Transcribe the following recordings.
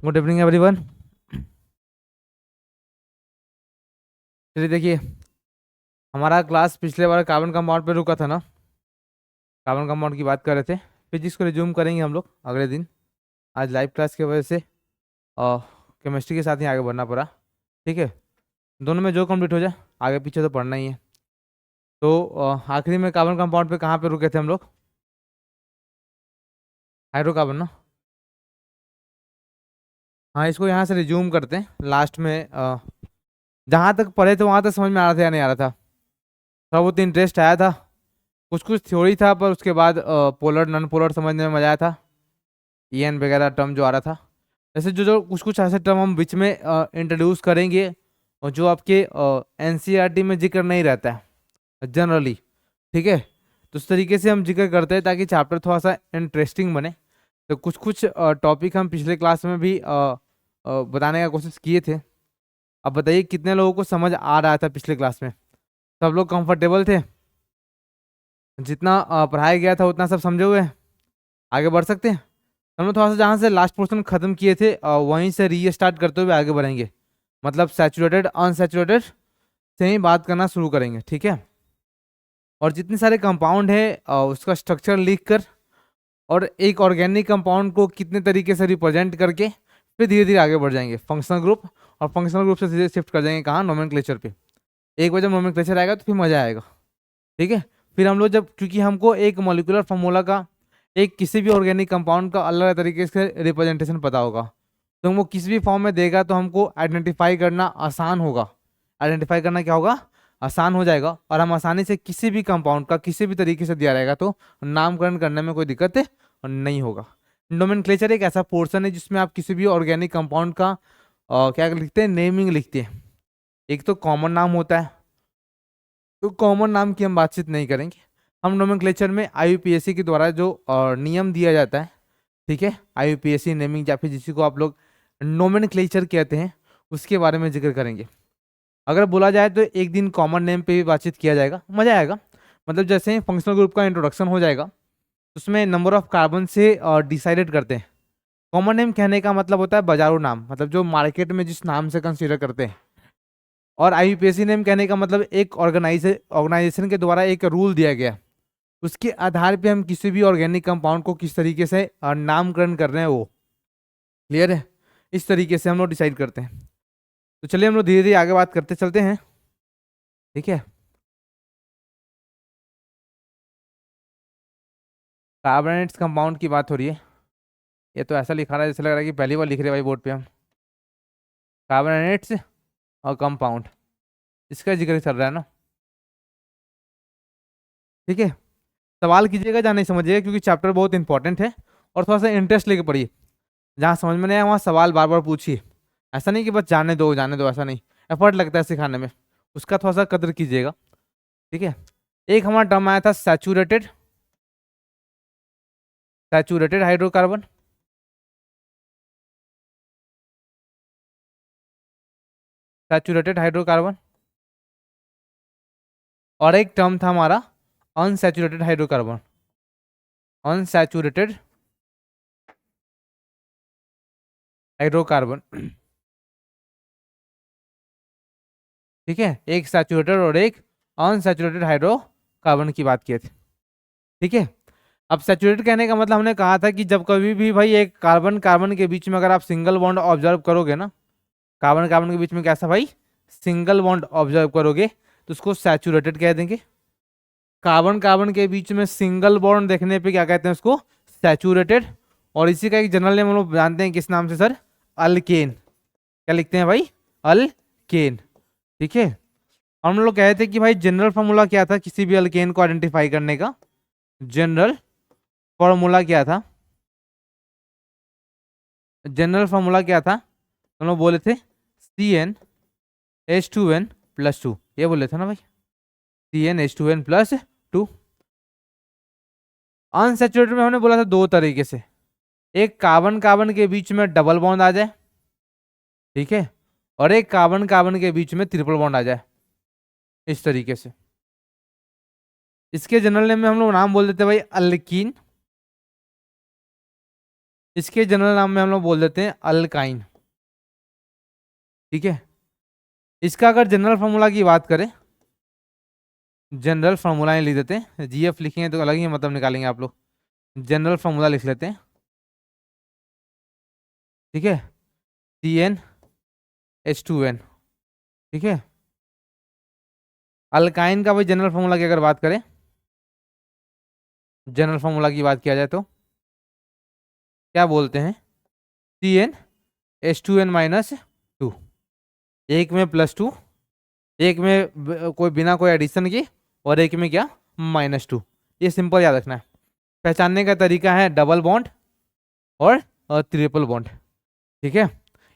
Good evening everyone. चलिए देखिए, हमारा क्लास पिछले बार कार्बन कंपाउंड पे रुका था ना। कार्बन कंपाउंड की बात कर रहे थे। फिजिक्स को रिज्यूम करेंगे हम लोग अगले दिन। आज लाइव क्लास की वजह से और केमिस्ट्री के साथ ही आगे बढ़ना पड़ा। ठीक है, दोनों में जो कंप्लीट हो जाए, आगे पीछे तो पढ़ना ही है। तो आखिरी में कार्बन कंपाउंड पे कहाँ पे रुके थे हम लोग? हाइड्रोकार्बन ना। हाँ, इसको यहाँ से रिज्यूम करते हैं। लास्ट में जहाँ तक पढ़े थे वहाँ तक समझ में आ रहा था या नहीं आ रहा था? थोड़ा बहुत इंटरेस्ट आया था। कुछ कुछ थ्योरी था, पर उसके बाद पोलर नॉन पोलर समझने में मजा आया था। ईएन वगैरह टर्म जो आ रहा था, ऐसे जो जो कुछ कुछ ऐसे टर्म हम बीच में इंट्रोड्यूस करेंगे, और जो आपके एनसीईआरटी में जिक्र नहीं रहता है जनरली। ठीक है, तो उस तरीके से हम जिक्र करते हैं ताकि चैप्टर थोड़ा सा इंटरेस्टिंग बने। तो कुछ कुछ टॉपिक हम पिछले क्लास में भी बताने का कोशिश किए थे। अब बताइए कितने लोगों को समझ आ रहा था पिछले क्लास में? सब लोग कंफर्टेबल थे? जितना पढ़ाया गया था उतना सब समझे हुए हैं? आगे बढ़ सकते हैं? हम लोग थोड़ा सा जहाँ से लास्ट पोर्शन खत्म किए थे वहीं से रीस्टार्ट करते हुए आगे बढ़ेंगे। मतलब सैचुरेटेड अनसैचुरेटेड से ही बात करना शुरू करेंगे। ठीक है, और जितने सारे कंपाउंड है उसका स्ट्रक्चर लिख कर, और एक ऑर्गेनिक कंपाउंड को कितने तरीके से रिप्रेजेंट करके, फिर धीरे धीरे आगे बढ़ जाएंगे फंक्शनल ग्रुप। और फंक्शनल ग्रुप से सीधे शिफ्ट कर जाएंगे कहाँ? नोमेनक्लेचर पे। एक बार जब नोमेनक्लेचर आएगा तो फिर मजा आएगा। ठीक है, फिर हम लोग जब, क्योंकि हमको एक मॉलिक्यूलर फार्मूला का, एक किसी भी ऑर्गेनिक कंपाउंड का अलग अलग तरीके से रिप्रेजेंटेशन पता होगा, तो वो किसी भी फॉर्म में देगा तो हमको आइडेंटिफाई करना आसान होगा। आइडेंटिफाई करना क्या होगा? आसान हो जाएगा, और हम आसानी से किसी भी कंपाउंड का किसी भी तरीके से दिया रहेगा तो नामकरण करने में कोई दिक्कत नहीं होगा। नोमेनक्लेचर एक ऐसा पोर्शन है जिसमें आप किसी भी ऑर्गेनिक कंपाउंड का क्या लिखते हैं? नेमिंग लिखते हैं। एक तो कॉमन नाम होता है, तो कॉमन नाम की हम बातचीत नहीं करेंगे। हम नोमेनक्लेचर में आईयूपीएसी के द्वारा जो नियम दिया जाता है, ठीक है, आईयूपीएसी नेमिंग, या फिर जिसी को आप लोग नोमेनक्लेचर कहते हैं, उसके बारे में जिक्र करेंगे। अगर बोला जाए तो एक दिन कॉमन नेम पे भी बातचीत किया जाएगा, मजा आएगा। मतलब जैसे ही फंक्शनल ग्रुप का इंट्रोडक्शन हो जाएगा, उसमें नंबर ऑफ कार्बन से डिसाइडेड करते हैं। कॉमन नेम कहने का मतलब होता है बाजारू नाम, मतलब जो मार्केट में जिस नाम से कंसीडर करते हैं। और आईयूपीएसी नेम कहने का मतलब एक ऑर्गेनाइजेशन के द्वारा एक रूल दिया गया, उसके आधार पे हम किसी भी ऑर्गेनिक कंपाउंड को किस तरीके से नामकरण कर रहे हैं, वो क्लियर है? इस तरीके से हम लोग डिसाइड करते हैं। तो चलिए हम लोग धीरे धीरे आगे बात करते चलते हैं। ठीक है, कार्बोनेट्स कंपाउंड की बात हो रही है। ये तो ऐसा लिखा रहा है जैसे लग रहा है कि पहली बार लिख रहे हैं भाई बोर्ड पे हम। कार्बोनेट्स और कंपाउंड, इसका जिक्र चल रहा है ना। ठीक है, सवाल कीजिएगा जहाँ नहीं समझिएगा, क्योंकि चैप्टर बहुत इंपॉर्टेंट है। और थोड़ा सा इंटरेस्ट लेके पढ़िए। जहाँ समझ में नहीं आया वहाँ सवाल बार बार पूछिए। ऐसा नहीं कि बस जाने दो, ऐसा नहीं। एफर्ट लगता है सिखाने में, उसका थोड़ा सा कदर कीजिएगा। ठीक है, एक हमारा टर्म आया था saturated, saturated hydrocarbon. Saturated hydrocarbon. और एक टर्म था हमारा अनसैचुरेटेड हाइड्रोकार्बन। Unsaturated hydrocarbon. ठीक है, एक सैचुरेटेड और एक अनसैचुरेटेड हाइड्रोकार्बन की बात किए थे। ठीक है, अब सैचुरेटेड कहने का मतलब हमने कहा था कि जब कभी भी भाई एक कार्बन कार्बन के बीच में अगर आप सिंगल बॉन्ड ऑब्जर्व करोगे ना, कार्बन कार्बन के बीच में कैसा भाई? सिंगल बॉन्ड ऑब्जर्व करोगे तो उसको सैचुरेटेड कह देंगे। कार्बन कार्बन के बीच में सिंगल बॉन्ड देखने पे क्या कहते हैं? उसको सैचुरेटेड। और इसी का एक जनरल नेम हम लोग जानते हैं, किस नाम से सर? अल्केन। क्या लिखते हैं भाई? अल्केन। ठीक है, हम लोग कहे थे कि भाई जनरल फॉर्मूला क्या था किसी भी अल्केन को आइडेंटिफाई करने का? जनरल फॉर्मूला क्या था? जनरल फॉर्मूला क्या था? हम लोग बोले थे CnH2n+2, ये बोले थे ना भाई? CnH2n+2। अनसैचुरेटेड में हमने बोला था दो तरीके से, एक कार्बन कार्बन के बीच में डबल बॉन्ड आ जाए, ठीक है, और एक कार्बन कार्बन के बीच में ट्रिपल बॉन्ड आ जाए, इस तरीके से। इसके जनरल नेम में हम लोग नाम बोल देते भाई अल्कीन। इसके जनरल नाम में हम लोग बोल देते हैं अल्काइन। ठीक है, इसका अगर जनरल फार्मूला की बात करें, जनरल फार्मूला लिख देते हैं, जीएफ लिखेंगे तो अलग ही मतलब निकालेंगे आप लोग, जनरल फार्मूला लिख लेते हैं। ठीक है, CnH2n। ठीक है, अल्काइन का भाई जनरल फार्मूला की अगर बात करें, जनरल फार्मूला की बात किया जाए तो क्या बोलते हैं, CnH2n-2, एक में +2, एक में कोई बिना कोई एडिशन की, और एक में क्या, -2। ये सिंपल याद रखना है। पहचानने का तरीका है डबल बॉन्ड और ट्रिपल बॉन्ड। ठीक है,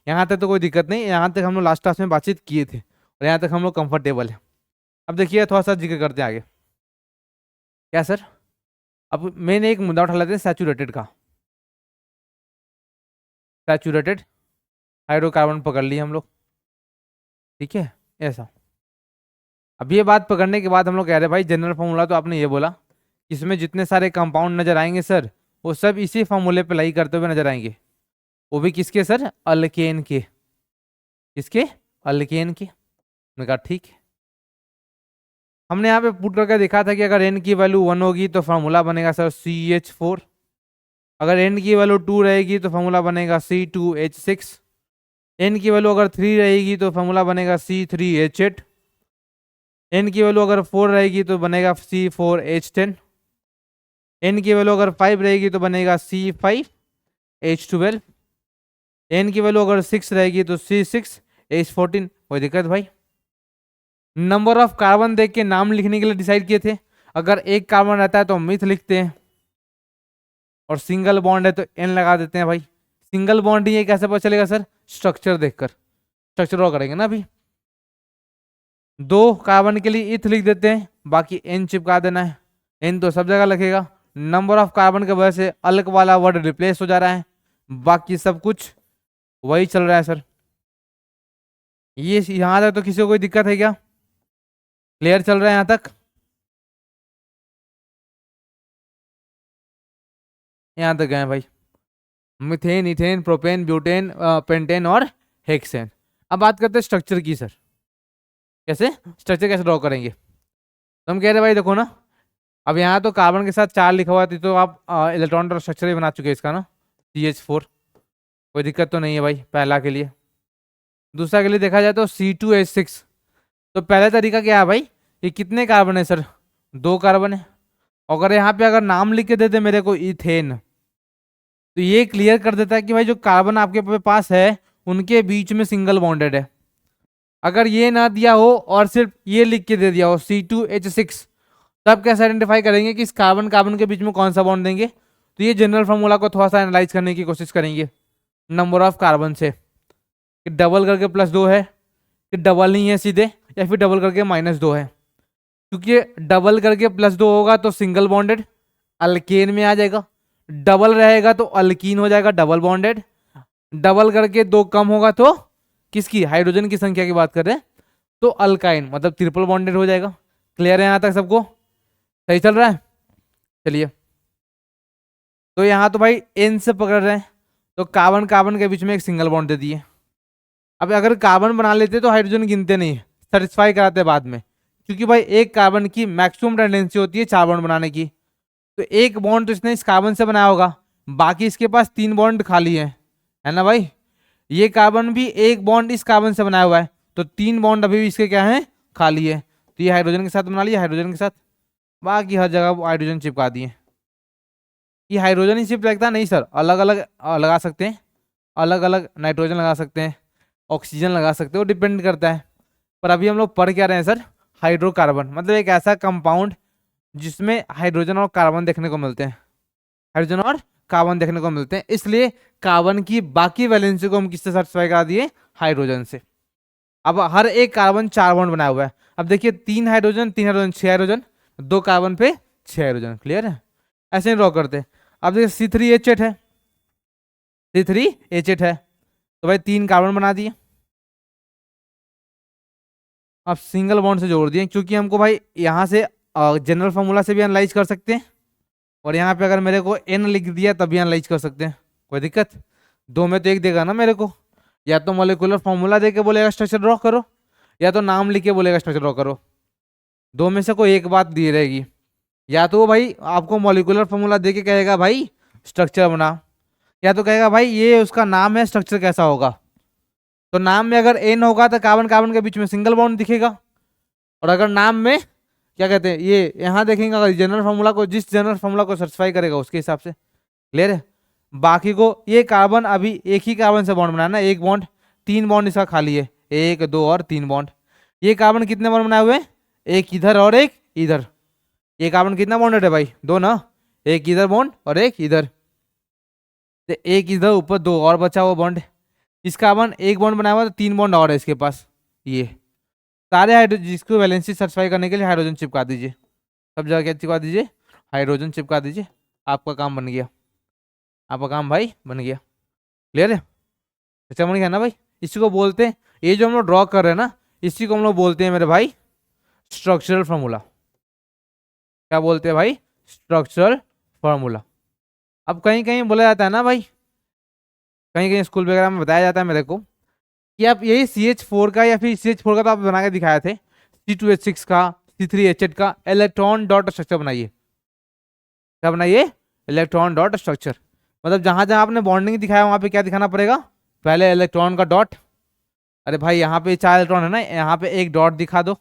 यहाँ तक तो कोई दिक्कत नहीं, यहाँ तक हम लोग लास्ट क्लास में बातचीत किए थे और यहाँ तक हम लोग कंफर्टेबल है। अब देखिए थोड़ा सा जिक्र करते हैं आगे। क्या सर, अब मैंने एक मुद्दा उठा लेते हैं सैचुरेटेड का। सैचुरेटेड हाइड्रोकार्बन पकड़ लिए हम लोग। ठीक है, ऐसा। अब ये बात पकड़ने के बाद हम लोग कह रहे हैं भाई जनरल फार्मूला तो आपने ये बोला, इसमें जितने सारे कंपाउंड नजर आएंगे सर, वो सब इसी फार्मूले पे लाई करते हुए नजर आएंगे। वो भी किसके सर, अल्केन के। किसके, अल्केन के। मैंने कहा ठीक है। हमने यहाँ पे पुट करके देखा था कि अगर n की वैल्यू 1 होगी तो फार्मूला बनेगा सर CH4। अगर n की वैल्यू 2 रहेगी तो फार्मूला बनेगा C2H6। n की वैल्यू अगर 3 रहेगी तो फार्मूला बनेगा C3H8। n की वैल्यू अगर 4 रहेगी तो बनेगा C4H10। n की वैल्यू अगर 5 रहेगी तो बनेगा C5H12। n की वैल्यू अगर 6 रहेगी तो C6H14। कोई दिक्कत भाई? नंबर ऑफ कार्बन देख के नाम लिखने के लिए डिसाइड किए थे। अगर एक कार्बन रहता है तो मिथ लिखते हैं, और सिंगल बॉन्ड है तो n लगा देते हैं भाई। सिंगल बॉन्ड ही है, कैसे पता चलेगा सर, स्ट्रक्चर देखकर। स्ट्रक्चर ड्रॉ करेंगे ना अभी। 2 कार्बन के लिए इथ लिख देते हैं, बाकी n चिपका देना है। n तो सब जगह लिखेगा। नंबर ऑफ कार्बन के वजह से अल्क वाला वर्ड रिप्लेस हो जा रहा है, बाकी सब कुछ वही चल रहा है सर। ये यहां तक तो किसी को कोई दिक्कत है क्या? क्लियर चल रहा है यहां तक? यहां तक गए भाई। Methane, ethane, propane, butane, pentane और हेक्सेन। अब बात करते हैं स्ट्रक्चर की सर। कैसे स्ट्रक्चर कैसे ड्रॉ करेंगे? तो हम कह रहे भाई देखो ना, अब यहाँ तो कार्बन के साथ 4 लिखा हुआ था, तो आप इलेक्ट्रॉन स्ट्रक्चर भी बना चुके हैं इसका ना, CH4। कोई दिक्कत तो नहीं है भाई पहला के लिए। दूसरा के लिए देखा जाए तो C2H6। तो पहला तरीका क्या है भाई, ये कितने कार्बन है सर, 2 कार्बन है। अगर यहाँ पे अगर नाम लिख के देते मेरे को इथेन, तो ये क्लियर कर देता है कि भाई जो कार्बन आपके पास है उनके बीच में सिंगल बॉन्डेड है। अगर ये ना दिया हो और सिर्फ ये लिख के दे दिया हो C2H6, तब कैसे आइडेंटिफाई करेंगे कि इस कार्बन कार्बन के बीच में कौन सा बॉन्ड देंगे? तो ये जनरल फार्मूला को थोड़ा सा एनालाइज करने की कोशिश करेंगे नंबर ऑफ कार्बन से, कि डबल करके +2 है, कि डबल नहीं है सीधे, या फिर डबल करके -2 है। क्योंकि डबल करके +2 होगा तो सिंगल बॉन्डेड अल्केन में आ जाएगा, डबल रहेगा तो अल्कीन हो जाएगा डबल बॉन्डेड, डबल करके 2 कम होगा तो किसकी, हाइड्रोजन की संख्या की बात कर रहे हैं, तो अल्काइन मतलब ट्रिपल बॉन्डेड हो जाएगा। क्लियर है यहां तक सबको? सही चल रहा है? चलिए, तो यहां तो भाई n से पकड़ रहे हैं, तो कार्बन कार्बन के बीच में एक सिंगल बॉन्ड दे दिए। अब अगर कार्बन बना लेते तो हाइड्रोजन गिनते नहीं, सेटिस्फाई कराते बाद में, क्योंकि भाई एक कार्बन की मैक्सिमम टेंडेंसी होती है 4 बॉन्ड बनाने की। तो एक बॉन्ड तो इसने इस कार्बन से बनाया होगा, बाकी इसके पास 3 बॉन्ड खाली है ना भाई। ये कार्बन भी एक बॉन्ड इस कार्बन से बनाया हुआ है, तो 3 बॉन्ड अभी भी इसके क्या है, खाली है। तो ये हाइड्रोजन के साथ बना लिया, हाइड्रोजन के साथ, बाकी हर जगह हाइड्रोजन चिपका दिए। ये हाइड्रोजन ही चिप लगता नहीं सर, अलग अलग लगा सकते हैं, अलग अलग नाइट्रोजन लगा सकते हैं, ऑक्सीजन लगा सकते हो, डिपेंड करता है। पर अभी हम लोग पढ़ क्या रहे हैं सर, हाइड्रोकार्बन मतलब एक ऐसा कंपाउंड जिसमें हाइड्रोजन और कार्बन देखने को मिलते हैं, हाइड्रोजन और कार्बन देखने को मिलते हैं। इसलिए कार्बन की बाकी वैलेंसी को हम किससे सेटिस्फाई करा दिए, हाइड्रोजन से। अब हर एक कार्बन 4 बॉन्ड बनाया हुआ है। अब देखिए 3 हाइड्रोजन 3 हाइड्रोजन 6 हाइड्रोजन, 2 कार्बन पे 6 हाइड्रोजन। क्लियर है? ऐसे ही ड्रॉ करते हैं। अब देखिए C3H8 है, C3H8 है, तो भाई 3 कार्बन बना दिए। अब सिंगल बॉन्ड से जोड़ दिए, क्योंकि हमको भाई यहाँ से जनरल फार्मूला से भी एनालाइज कर सकते हैं, और यहाँ पे अगर मेरे को n लिख दिया तब भी एनालाइज कर सकते हैं, कोई दिक्कत? दो में तो एक देगा ना मेरे को, या तो मॉलिक्यूलर फॉर्मूला दे के बोलेगा स्ट्रक्चर ड्रॉ करो, या तो नाम लिख के बोलेगा स्ट्रक्चर ड्रॉ करो। दो में से कोई एक बात दी रहेगी। या तो वो भाई आपको मॉलिक्यूलर फॉर्मूला दे के कहेगा भाई स्ट्रक्चर बना, या तो कहेगा भाई ये उसका नाम है, स्ट्रक्चर कैसा होगा। तो नाम में अगर एन होगा तो कार्बन कार्बन के बीच में सिंगल बॉन्ड दिखेगा, और अगर नाम में क्या कहते हैं ये यहाँ देखेंगे, अगर जनरल फॉर्मूला को, जिस जनरल फॉर्मूला को सेटिस्फाई करेगा उसके हिसाब से। क्लियर है? बाकी को ये कार्बन अभी एक ही कार्बन से बॉन्ड बनाना, एक बॉन्ड, 3 बॉन्ड इसका खाली है, 1 2 और 3 बॉन्ड। ये कार्बन कितने बॉन्ड बनाए हुए हैं? एक इधर और एक इधर। ये कार्बन कितना बॉन्डेड है भाई? 2 ना, एक इधर बॉन्ड और एक इधर, तो एक इधर ऊपर 2 और बचा हुआ बॉन्ड। इस कार्बन एक बॉन्ड बनाया हुआ तो 3 बॉन्ड और है इसके पास। ये सारे हाइड्रोजन, जिसको वैलेंसी सेटिस्फाई करने के लिए हाइड्रोजन चिपका दीजिए, सब जगह क्या चिपका दीजिए? हाइड्रोजन चिपका दीजिए। आपका काम बन गया, आपका काम भाई बन गया। क्लियर है? अच्छा बन गया ना भाई? इसी को बोलते हैं, ये जो हम लोग ड्रॉ कर रहे हैं ना, इसी को हम लोग बोलते हैं मेरे भाई स्ट्रक्चरल फॉर्मूला। क्या बोलते हैं भाई? Structural formula. अब कहीं कहीं बोला जाता है ना भाई, कहीं कहीं स्कूल वगैरह में बताया जाता है मेरे को कि आप यही CH4 का या फिर CH4 का तो आप बना के दिखाए थे, C2H6 का, C3H8 का इलेक्ट्रॉन डॉट स्ट्रक्चर बनाइए। क्या बनाइए? Electron dot structure. मतलब जहां जहां आपने बॉन्डिंग दिखाया वहां पे क्या दिखाना पड़ेगा? पहले इलेक्ट्रॉन का डॉट। अरे भाई यहाँ पे 4 इलेक्ट्रॉन है ना, यहाँ पे एक डॉट दिखा दो,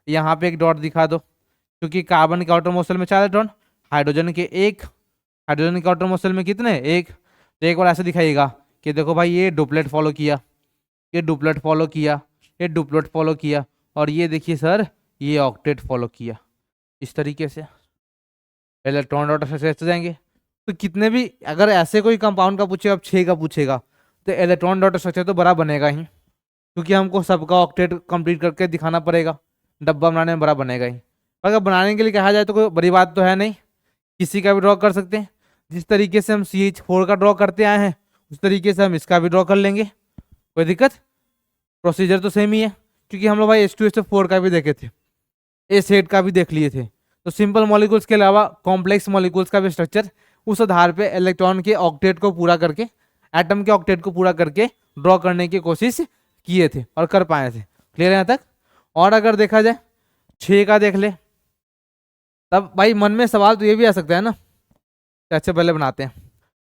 यहाँ पे एक डॉट दिखा दो, क्योंकि कार्बन के आउटर मोशन में 4 इलेक्ट्रॉन, हाइड्रोजन के एक, हाइड्रोजन के आउटर मोशन में कितने? एक। तो एक बार ऐसे दिखाइएगा कि देखो भाई ये डुप्लेट फॉलो किया, ये डुप्लेट फॉलो किया, ये डुप्लेट फॉलो किया, और ये देखिए सर ये ऑक्टेट फॉलो किया। इस तरीके से इलेक्ट्रॉन डॉट स्ट्रक्चर जाएंगे। तो कितने भी अगर ऐसे कोई कंपाउंड का पूछेगा, अब 6 का पूछेगा, तो इलेक्ट्रॉन डॉट स्ट्रक्चर तो बड़ा बनेगा ही, क्योंकि हमको सबका ऑक्टेट कंप्लीट करके दिखाना पड़ेगा, डब्बा बनाने में बड़ा बनेगा ही। अगर बनाने के लिए कहा जाए तो कोई बड़ी बात तो है नहीं, किसी का भी ड्रॉ कर सकते हैं। जिस तरीके से हम CH4 का ड्रॉ करते आए हैं उस तरीके से हम इसका भी ड्रॉ कर लेंगे, कोई दिक्कत? प्रोसीजर तो सेम ही है, क्योंकि हम लोग भाई H2SO4 का भी देखे थे, A8 का भी देख लिए थे। तो सिंपल मॉलिक्यूल्स के अलावा कॉम्प्लेक्स मॉलिक्यूल्स का भी स्ट्रक्चर उस आधार पे इलेक्ट्रॉन के ऑक्टेट को पूरा करके, एटम के ऑक्टेट को पूरा करके ड्रॉ करने की कोशिश किए थे और कर पाए थे। क्लियर है यहाँ तक? और अगर देखा जाए 6 का देख ले, तब भाई मन में सवाल तो ये भी आ सकता है ना, अच्छा पहले बनाते हैं,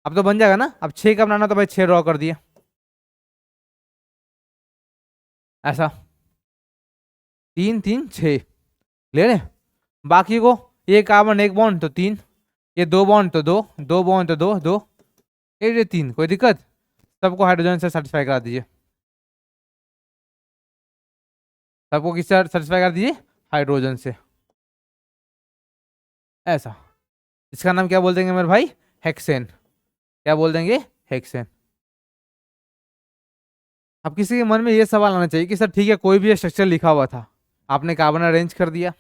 अब तो बन जाएगा ना। अब 6 का बनाना तो भाई 6 ड्रॉ कर दिया ऐसा, 3 3 6। क्लियर है? बाकी को ये कार्बन एक बॉन्ड तो 3, ये 2 बॉन्ड तो 2, 2 बॉन्ड तो 2 2, ये 3, कोई दिक्कत? सबको हाइड्रोजन से सेटिस्फाई करा दीजिए, सबको किससे सेटिस्फाई कर दीजिए? हाइड्रोजन से। ऐसा, इसका नाम क्या बोल देंगे मेरे भाई? हेक्सेन। क्या बोल देंगे? हेक्सेन। अब किसी के मन में ये सवाल आना चाहिए कि सर ठीक है कोई भी स्ट्रक्चर लिखा हुआ था, आपने कार्बन अरेंज कर दिया,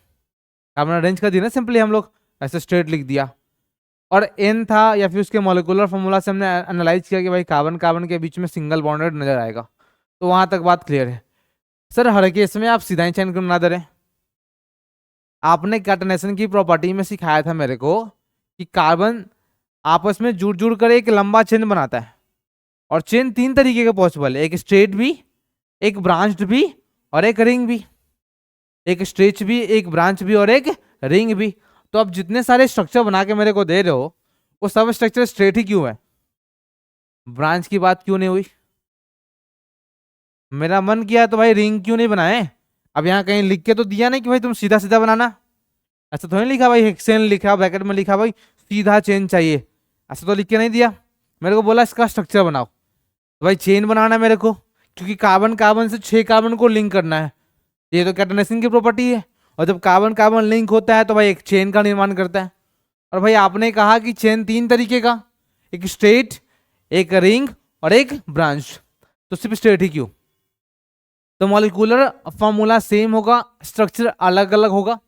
कार्बन अरेंज कर दिया ना, सिंपली हम लोग ऐसे स्ट्रेट लिख दिया, और एन था या फिर उसके मॉलिक्यूलर फॉर्मूला से हमने एनालाइज किया कि भाई कार्बन कार्बन के बीच में सिंगल बॉन्डेड नजर आएगा, तो वहां तक बात क्लियर है। सर हर केस में आप सीधा ही चयन क्यों ना दे? आपने कैटनेशन की प्रॉपर्टी में सिखाया था मेरे को कि कार्बन आपस में जुड़ जुड़ कर एक लंबा चेन बनाता है, और चेन 3 तरीके के पॉसिबल है, एक स्ट्रेट भी, एक ब्रांच्ड भी, और एक रिंग भी। एक स्ट्रेच भी, एक ब्रांच भी, और एक रिंग भी। तो अब जितने सारे स्ट्रक्चर बना के मेरे को दे रहे हो वो सब स्ट्रक्चर स्ट्रेट ही क्यों है? ब्रांच की बात क्यों नहीं हुई? मेरा मन किया तो भाई रिंग क्यों नहीं बनाए? अब यहाँ कहीं लिख के तो दिया नहीं कि भाई तुम सीधा सीधा बनाना, ऐसा तो नहीं लिखा भाई हेक्सेन लिखा ब्रैकेट में लिखा भाई सीधा चेन चाहिए, ऐसा तो लिख के नहीं दिया। मेरे को बोला इसका स्ट्रक्चर बनाओ, तो भाई चेन बनाना है मेरे को, क्योंकि कार्बन कार्बन से 6 कार्बन को लिंक करना है, ये तो कैटनेशन की प्रॉपर्टी है। और जब कार्बन कार्बन लिंक होता है तो भाई एक चेन का निर्माण करता है। और भाई आपने कहा कि चेन 3 तरीके का, एक स्ट्रेट, एक रिंग और एक ब्रांच, तो सिर्फ स्ट्रेट ही क्यों? तो मॉलिक्यूलर फॉर्मूला सेम होगा, स्ट्रक्चर अलग अलग होगा।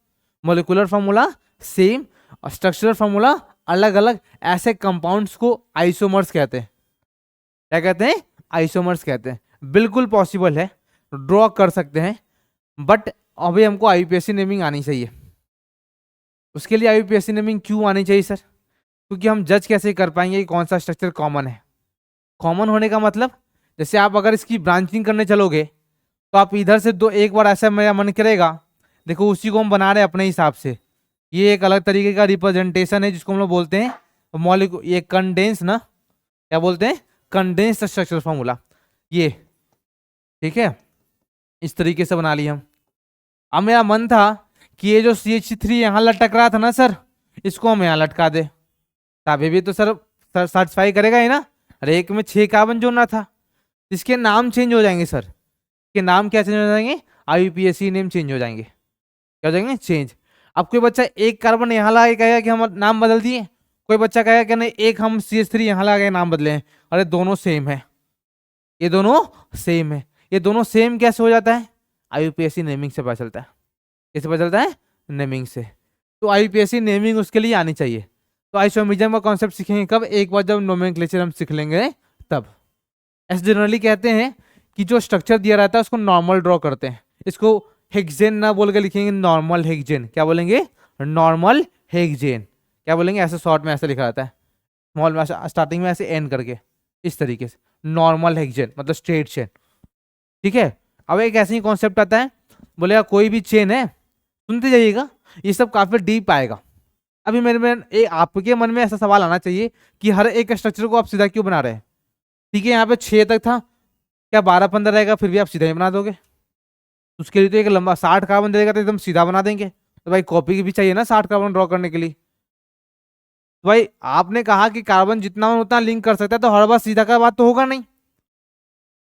मॉलिक्यूलर फॉर्मूला सेम और स्ट्रक्चरल फॉर्मूला अलग अलग। ऐसे कंपाउंड्स को आइसोमर्स कहते हैं। क्या कहते हैं? आइसोमर्स कहते हैं। बिल्कुल पॉसिबल है, ड्रॉ कर सकते हैं, बट अभी हमको IUPAC नेमिंग आनी चाहिए। उसके लिए IUPAC नेमिंग क्यों आनी चाहिए सर? क्योंकि हम जज कैसे कर पाएंगे कि कौन सा स्ट्रक्चर कॉमन है। कॉमन होने का मतलब, जैसे आप अगर इसकी ब्रांचिंग करने चलोगे तो आप इधर से दो, एक बार ऐसा मेरा मन करेगा, देखो उसी को हम बना रहे हैं अपने हिसाब से। ये एक अलग तरीके का रिप्रेजेंटेशन है जिसको हम लोग बोलते हैं मॉलिक्यूल, ये कंडेंस ना, क्या बोलते हैं, कंडेंस स्ट्रक्चर फॉर्मूला ये, ठीक है। इस तरीके से बना लिया हम। अब मेरा मन था कि ये जो CH3 यहाँ लटक रहा था ना सर, इसको हम यहाँ लटका दे, तभी भी तो सर सेटिस्फाई करेगा ही ना। अरे एक में 6 कार्बन जोड़ना था, इसके नाम चेंज हो जाएंगे सर, इसके नाम क्या चेंज हो जाएंगे, IUPAC नेम चेंज हो जाएंगे, क्या हो जाएंगे, चेंज। अब कोई बच्चा एक कार्बन यहाँ लगा के कहेगा कि हम नाम बदल दिए, कोई बच्चा कहेगा कि नहीं एक हम CH3 यहाँ लगा के नाम बदले हैं। अरे दोनों सेम है, ये दोनों सेम है, ये दोनों सेम कैसे हो जाता है, IUPAC नेमिंग से पता चलता है। कैसे पता चलता है, नेमिंग से। तो IUPAC नेमिंग उसके लिए आनी चाहिए। तो आइसोमिज्म का कॉन्सेप्ट सीखेंगे कब, एक बार जब नोमेनक्लेचर हम सीख लेंगे तब। ऐसे जनरली कहते हैं कि जो स्ट्रक्चर दिया रहता है उसको नॉर्मल ड्रॉ करते हैं, इसको हेक्सेन ना बोल के लिखेंगे नॉर्मल हेक्सेन, क्या बोलेंगे, नॉर्मल हेक्सेन, क्या बोलेंगे, ऐसे शॉर्ट में ऐसे लिखा रहता है, स्मॉल में स्टार्टिंग में ऐसे एंड करके, इस तरीके से नॉर्मल हेक्सेन मतलब स्ट्रेट चेन, ठीक है। अब एक ऐसे ही कॉन्सेप्ट आता है, बोलेगा कोई भी चेन है, सुनते जाइएगा, ये सब काफी डीप आएगा। अभी मेरे में आपके मन में ऐसा सवाल आना चाहिए कि हर एक स्ट्रक्चर को आप सीधा क्यों बना रहे हैं, ठीक है। यहाँ पे 6 तक था, क्या 12-15 रहेगा, फिर भी आप सीधा ही बना दोगे, उसके लिए तो एक लंबा 60 कार्बन देगा तो एकदम सीधा बना देंगे। तो भाई कॉपी की भी चाहिए ना 60 कार्बन ड्रॉ करने के लिए। तो भाई आपने कहा कि कार्बन जितना उतना लिंक कर सकता है, तो हर बार सीधा का बात तो होगा नहीं।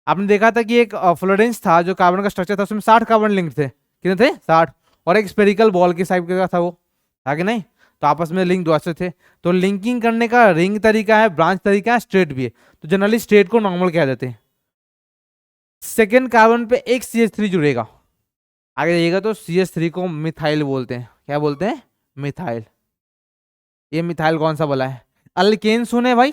आपने देखा था कि एक फ्लोरेंस था जो कार्बन का स्ट्रक्चर था, उसमें 60 कार्बन लिंक थे, कितने थे, 60, और एक स्पेरिकल बॉल के साइड का था वो, था कि नहीं, तो आपस में लिंक दो अच्छे थे। तो लिंकिंग करने का रिंग तरीका है, ब्रांच तरीका है, स्ट्रेट भी है। तो जनरली स्ट्रेट को नॉर्मल कह देते हैं। सेकेंड कार्बन पे एक CH3 जुड़ेगा, आगे जाइएगा तो CH3 को मिथाइल बोलते हैं, क्या बोलते हैं, मिथाइल। ये मिथाइल कौन सा बोला है, अल्केन सुने भाई,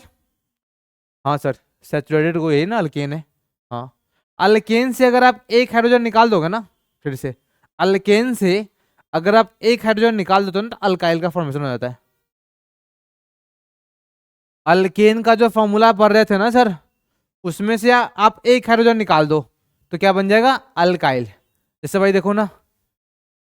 हाँ सर, सैचुरेटेड को यही ना अल्केन है, हाँ। अल्केन से अगर आप एक हाइड्रोजन निकाल दोगे ना, फिर से अल्केन से अगर आप एक हाइड्रोजन निकाल देते हो ना, तो अल्काइल का फॉर्मेशन हो जाता है। अल्केन का जो फॉर्मूला पढ़ रहे थे ना सर, उसमें से आप एक हाइड्रोजन निकाल दो तो क्या बन जाएगा, अल्काइल। जैसे भाई देखो ना,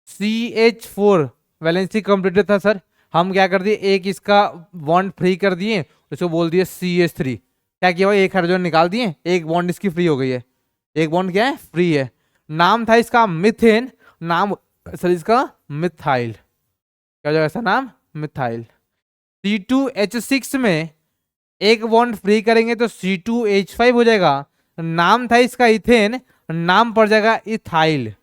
CH4 वैलेंसी कंप्लीटेड था सर, हम क्या कर दिए, एक इसका बॉन्ड फ्री कर दिए, उसको बोल दिए CH3, क्या किया भाई, एक हाइड्रोजन निकाल दिए, एक बॉन्ड इसकी फ्री हो गई है, एक बॉन्ड क्या है, फ्री है। नाम था इसका मिथेन, नाम सर इसका मिथाइल, क्या हो जाएगा इसका नाम, मिथाइल। C2H6 में एक बॉन्ड फ्री करेंगे तो C2H5 हो जाएगा, नाम था इसका इथेन, नाम पड़ जाएगा इथाइल,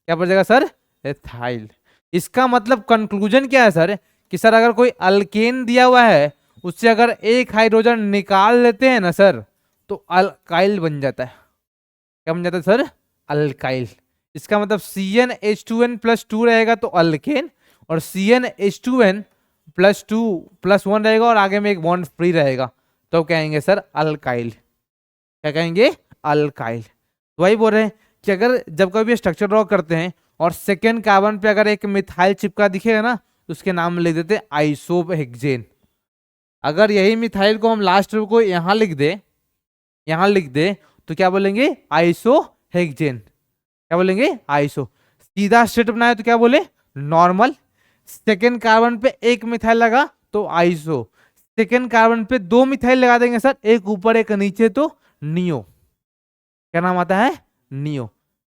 क्या पड़ जाएगा सर, इथाइल। इसका मतलब कंक्लूजन क्या है सर, कि सर अगर कोई अल्केन दिया हुआ है, उससे अगर एक हाइड्रोजन निकाल लेते हैं ना सर, तो अल्काइल बन जाता है, क्या बन जाता है सर, अल्काइल। इसका मतलब CnH2n+2 रहेगा तो अल्केन, और CnH2n+2+1 रहेगा और आगे में एक बॉन्ड फ्री रहेगा, तो कहेंगे सर अल्काइल, क्या कहेंगे, अल्काइल। तो वही बोल रहे हैं कि अगर जब कभी स्ट्रक्चर ड्रॉ करते हैं और सेकेंड कार्बन पे अगर एक मिथाइल चिपका दिखेगा ना, तो उसके नाम में लिख देते आइसोहेक्सेन। अगर यही मिथाइल को हम लास्ट को यहाँ लिख दे, यहाँ लिख दे, तो क्या बोलेंगे, आइसोहेक्सेन, क्या बोलेंगे, आइसो। सीधा स्ट्रेट बनाए तो क्या बोले, नॉर्मल। सेकेंड कार्बन पे एक मिथाइल लगा तो आइसो, सेकेंड कार्बन पे 2 मिथाइल लगा देंगे सर, एक ऊपर एक नीचे, तो नियो, क्या नाम आता है, नियो।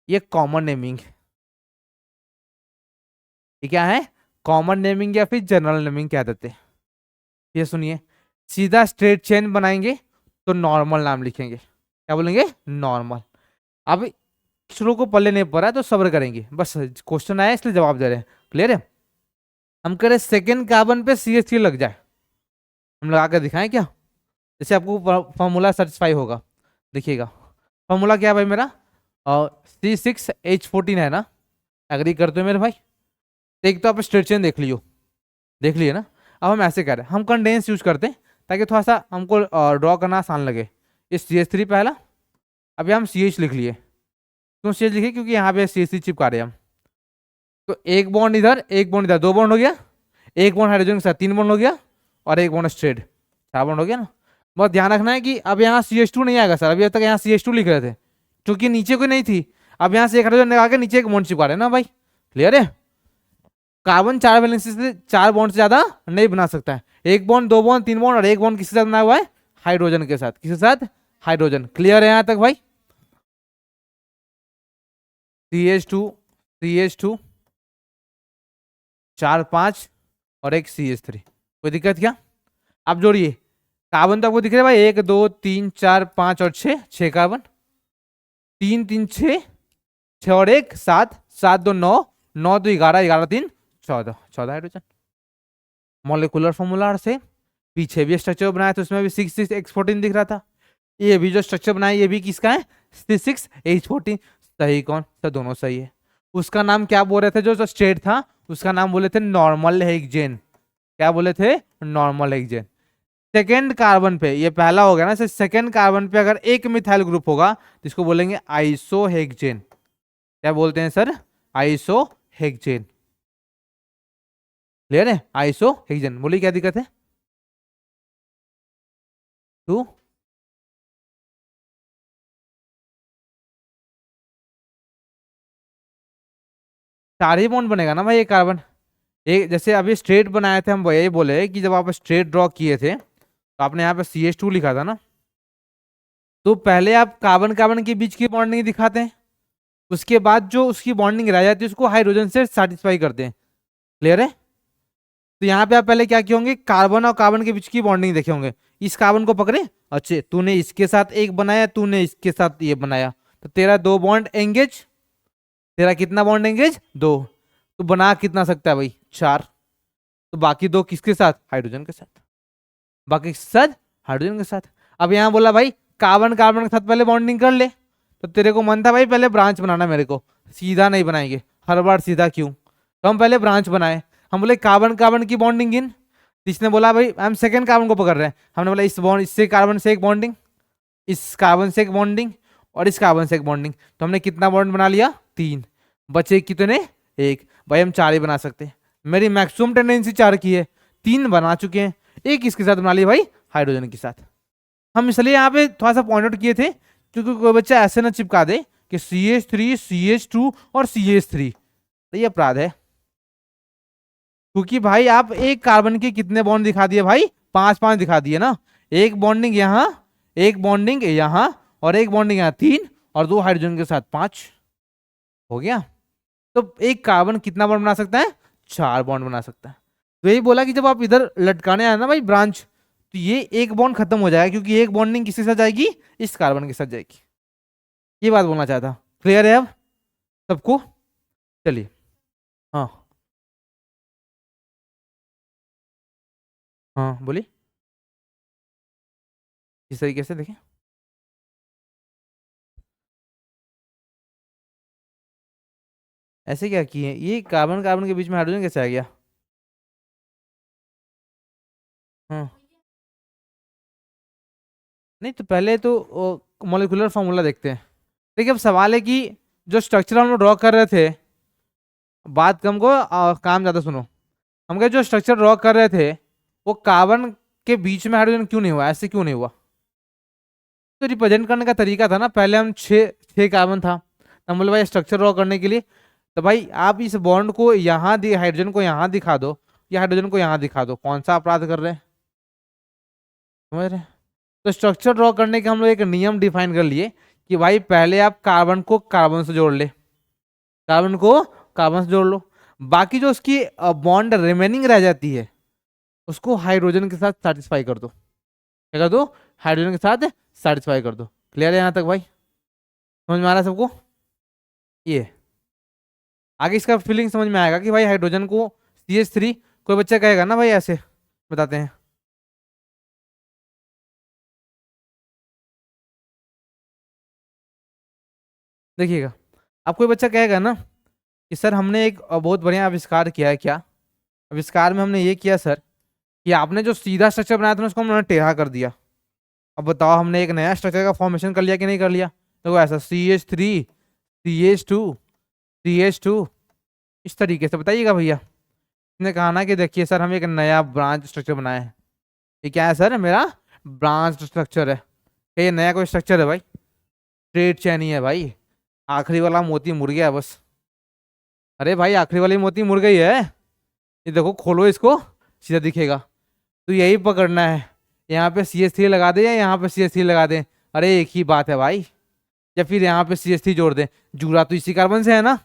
ये कॉमन नेमिंग, ये क्या है, कॉमन नेमिंग या फिर जनरल नेमिंग क्या देते हैं। ये सुनिए, सीधा स्ट्रेट चेन बनाएंगे तो नॉर्मल नाम लिखेंगे, क्या बोलेंगे, नॉर्मल। अब शुरू को पल्ले नहीं पड़ा है तो सब्र करेंगे, बस क्वेश्चन आया इसलिए जवाब दे रहे हैं, क्लियर है। हम कह रहे सेकेंड कार्बन पे CH3 लग जाए, हम लगा कर दिखाएं क्या, जैसे आपको फॉर्मूला सेटिस्फाई होगा। देखिएगा फॉर्मूला क्या है भाई मेरा, C6H14 है ना, एग्री करते हो मेरे भाई। एक तो आप स्ट्रेट चेन देख लियो, देख लिए ना। अब हम ऐसे करें, हम कंडेंस यूज करते हैं ताकि थोड़ा सा हमको ड्रॉ करना आसान लगे। इस CH3 पहला, अभी हम CH लिख लिए, क्यों CH लिखे, क्योंकि यहाँ पे CH3 चिपका रहे हम। तो एक बॉन्ड इधर, एक बॉन्ड इधर, 2 बॉन्ड हो गया, एक बॉन्ड हाइड्रोजन के साथ 3 बॉन्ड हो गया, और एक बॉन्ड स्ट्रेट 4 बॉन्ड हो गया ना। बहुत ध्यान रखना है कि अब यहाँ CH2 नहीं आएगा सर, अभी तक यहाँ CH2 लिख रहे थे क्योंकि नीचे कोई नहीं थी। अब यहाँ से एक हाइड्रोजन लगा के नीचे एक बॉन्ड चिपका रहे हैं ना भाई, क्लियर है। कार्बन 4 वैलेंसी से 4 बॉन्ड से ज्यादा नहीं बना सकता है, 1 बॉन्ड 2 बॉन्ड 3 बॉन्ड और 1 बॉन्ड किसके साथ बना हुआ है, हाइड्रोजन के साथ, किसके साथ, हाइड्रोजन। क्लियर है यहाँ तक भाई। CH2 CH2 4 5 और एक CH3, कोई दिक्कत क्या। अब जोड़िए, कार्बन तो आपको दिख रहा है भाई, 1 2 3 4 5 और 6 कार्बन, 3 3 6 और 1 7 7 2 9 9 2 11 11 3 14 14 हाइड्रोजन। मॉलिक्यूलर फॉर्मूला से पीछे भी स्ट्रक्चर बनाया था, उसमें भी 6 6 X14 दिख रहा था। ये भी जो स्ट्रक्चर बनाया ये भी किसका है, 6 H14। सही कौन सर, दोनों सही है। उसका नाम क्या बोल रहे थे, जो स्टेट था उसका नाम बोले थे नॉर्मल हेक्सेन। क्या बोले थे, नॉर्मल हेक्सेन। सेकेंड कार्बन पे, ये पहला हो गया ना, सेकेंड कार्बन पे अगर एक मिथाइल ग्रुप होगा तो इसको बोलेंगे आइसोहेक्सेन। क्या बोलते हैं सर, आइसोहेक्सेन। क्लियर है, आइसोहेक्सेन। बोलिए क्या दिक्कत है। 2 4 ही बॉन्ड बनेगा ना भाई एक कार्बन। एक जैसे अभी स्ट्रेट बनाए थे हम, यही बोले कि जब आप स्ट्रेट ड्रॉ किए थे तो आपने यहाँ पे CH2 लिखा था ना, तो पहले आप कार्बन कार्बन के बीच की बॉन्डिंग दिखाते हैं, उसके बाद जो उसकी बॉन्डिंग रह जाती है उसको हाइड्रोजन से सेटिस्फाई करते हैं। क्लियर है। तो यहाँ पे आप पहले क्या किए होंगे, कार्बन और कार्बन के बीच की बॉन्डिंग देखे होंगे। इस कार्बन को पकड़े, अच्छे तूने इसके साथ एक बनाया, तूने इसके साथ ये बनाया, तो तेरा 2 बॉन्ड एंगेज। तेरा कितना बॉन्ड एंगेज, 2। तो बना कितना सकता है भाई, 4। तो बाकी 2 किसके साथ, हाइड्रोजन के साथ। बाकी किसके साथ, हाइड्रोजन के साथ। अब यहाँ बोला भाई कार्बन कार्बन के साथ पहले बॉन्डिंग कर ले, तो तेरे को मन था भाई पहले ब्रांच बनाना, मेरे को सीधा नहीं बनाएंगे, हर बार सीधा क्यों, तो हम पहले ब्रांच बनाए। हम बोले कार्बन कार्बन की बॉन्डिंग इन, इसने बोला भाई हम सेकंड कार्बन को पकड़ रहे हैं, हमने बोला इस बॉन्ड, इससे कार्बन से एक बॉन्डिंग, इस कार्बन से एक बॉन्डिंग और इस कार्बन से एक बॉन्डिंग, तो हमने कितना बॉन्ड बना लिया, 3। बचे कितने, 1। भाई हम 4 ही बना सकते हैं, मेरी मैक्सिमम टेंडेंसी 4 की है, 3 बना चुके हैं, एक इसके साथ बना लिया भाई, हाइड्रोजन के साथ। हम इसलिए यहाँ पे थोड़ा सा पॉइंट आउट किए थे क्योंकि कोई बच्चा ऐसे ना चिपका दे कि CH3 CH2 और CH3, तो ये अपराध है। क्योंकि भाई आप एक कार्बन के कितने बॉन्ड दिखा दिए भाई, 5 5 दिखा दिए ना। एक बॉन्डिंग यहाँ, एक बॉन्डिंग यहाँ और एक बॉन्डिंग यहाँ, 3 और 2 हाइड्रोजन के साथ 5 हो गया। तो एक कार्बन कितना बॉन्ड बना सकता है, 4 बॉन्ड बना सकता है। तो यही बोला कि जब आप इधर लटकाने आए ना भाई ब्रांच, तो ये एक बॉन्ड खत्म हो जाएगा क्योंकि एक बॉन्डिंग किसके साथ जाएगी, इस कार्बन के साथ जाएगी। ये बात बोलना चाहता। क्लियर है अब सबको। चलिए हाँ हाँ बोलिए, इस तरीके से देखें। ऐसे क्या किए, ये कार्बन कार्बन के बीच में हाइड्रोजन कैसे आ गया। हाँ नहीं, तो पहले तो मॉलिक्यूलर फार्मूला देखते हैं। देखिए अब सवाल है कि जो स्ट्रक्चर हम लोग ड्रॉ कर रहे थे, बात कम को काम ज़्यादा सुनो। हम कहे जो स्ट्रक्चर ड्रॉ कर रहे थे वो कार्बन के बीच में हाइड्रोजन क्यों नहीं हुआ, ऐसे क्यों नहीं हुआ। तो रिप्रेजेंट करने का तरीका था ना, पहले हम 6 कार्बन था, तो हम बोले भाई स्ट्रक्चर ड्रॉ करने के लिए, तो भाई आप इस बॉन्ड को यहाँ हाइड्रोजन को यहाँ दिखा दो, या हाइड्रोजन को यहाँ दिखा दो, कौन सा अपराध कर रहे हैं, समझ रहे हैं? तो स्ट्रक्चर ड्रॉ करने के हम लोग एक नियम डिफाइन कर लिए कि भाई पहले आप कार्बन को कार्बन से जोड़ ले, कार्बन को कार्बन से जोड़ लो, बाकी जो उसकी बॉन्ड रिमेनिंग रह जाती है उसको हाइड्रोजन के साथ सेटिस्फाई कर दो। क्या कर दो, हाइड्रोजन के साथ सेटिस्फाई कर दो। क्लियर है यहाँ तक भाई, समझ में आ रहा है सबको। ये आगे इसका फीलिंग समझ में आएगा कि भाई हाइड्रोजन को CH3, कोई बच्चा कहेगा ना भाई ऐसे, बताते हैं। देखिएगा, अब कोई बच्चा कहेगा ना कि सर हमने एक बहुत बढ़िया आविष्कार किया है। क्या आविष्कार में हमने ये किया सर कि आपने जो सीधा स्ट्रक्चर बनाया था ना उसको हमने टेढ़ा कर दिया। अब बताओ हमने एक नया स्ट्रक्चर का फॉर्मेशन कर लिया कि नहीं कर लिया। तो ऐसा CH3 CH2 CH2 इस तरीके से बताइएगा भैया। इसने कहा ना कि देखिए सर हम एक नया ब्रांच स्ट्रक्चर बनाए हैं। ये क्या है सर, मेरा ब्रांच स्ट्रक्चर है, क्या ये नया कोई स्ट्रक्चर है भाई? स्ट्रेट चेन ही है भाई, आखिरी वाला मोती मुड़ गया बस। अरे भाई आखिरी वाली मोती मुड़ गई है, ये देखो खोलो इसको, सीधा दिखेगा। तो यही पकड़ना है, यहाँ पे CH3 लगा दे या यहाँ पे CH3 लगा दे, अरे एक ही बात है भाई। या फिर यहाँ पे CH3 जोड़ दे, जुड़ा तो इसी कार्बन से है ना,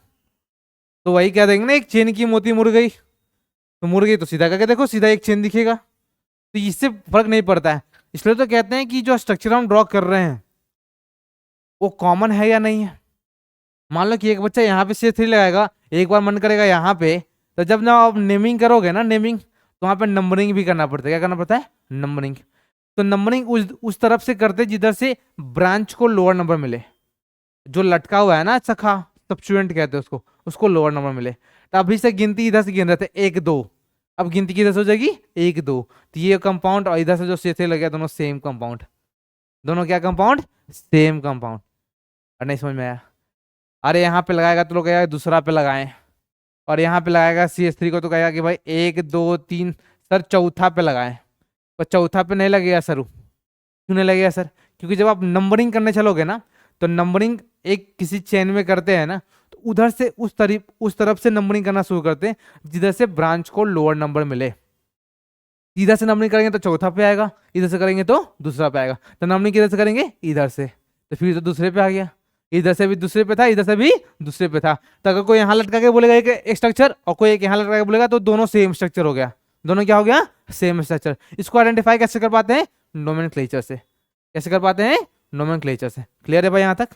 तो वही कह देंगे ना एक चेन की मोती मुड़ गई। तो मुड़ गई तो सीधा करके देखो, सीधा एक चेन दिखेगा, तो इससे फर्क नहीं पड़ता है। इसलिए तो कहते हैं कि जो स्ट्रक्चर हम ड्रॉ कर रहे हैं वो कॉमन है या नहीं है। मान लो कि एक बच्चा यहाँ पे CH3 लगाएगा, एक बार मन करेगा यहाँ पे, तो जब ना आप नेमिंग करोगे ना, नेमिंग, तो वहाँ पे नंबरिंग भी करना पड़ता है। क्या करना पड़ता है? नंबरिंग। तो नंबरिंग उस तरफ से करते जिधर से ब्रांच को लोअर नंबर मिले, जो लटका हुआ है ना सखा, सब्स्टिट्यूएंट कहते हैं उसको, उसको लोअर नंबर मिले। तो अभी से गिनती इधर से गिन रहे थे 1 2, अब गिनती किधर से हो जाएगी 1 2, तो ये कंपाउंड और इधर से जो CH3 लगे दोनों सेम कंपाउंड, दोनों क्या कंपाउंड? Same compound. और नहीं समझ में आया? अरे यहाँ पे लगाएगा तो लोग कहेगा दूसरा पे लगाएं, और यहाँ पे लगाएगा CH3 को तो कहेगा कि भाई 1 2 3 सर चौथा पे लगाएं, पर चौथा पे नहीं लगेगा सर। क्यों नहीं लगेगा सर? क्योंकि जब आप नंबरिंग करने चलोगे ना, तो नंबरिंग एक किसी चेन में करते हैं ना, तो उधर से उस तरफ से नंबरिंग करना शुरू करते हैं जिधर से ब्रांच को लोअर नंबर मिले। इधर से नंबरिंग करेंगे तो चौथा पे आएगा, इधर से करेंगे तो दूसरा पे आएगा। तो नंबरिंग किधर से करेंगे? इधर से, तो फिर तो दूसरे पे आ गया। इधर से भी दूसरे पे था, इधर से भी दूसरे पे था। तो अगर कोई यहाँ लटका के बोलेगा एक स्ट्रक्चर और कोई एक यहाँ लटका के बोलेगा, तो दोनों सेम स्ट्रक्चर हो गया। दोनों क्या हो गया? Same structure. इसको आइडेंटिफाई कैसे कर पाते हैं? नोमेनक्लेचर से। कैसे कर पाते हैं? नोमेनक्लेचर से। क्लियर है भाई? यहाँ तक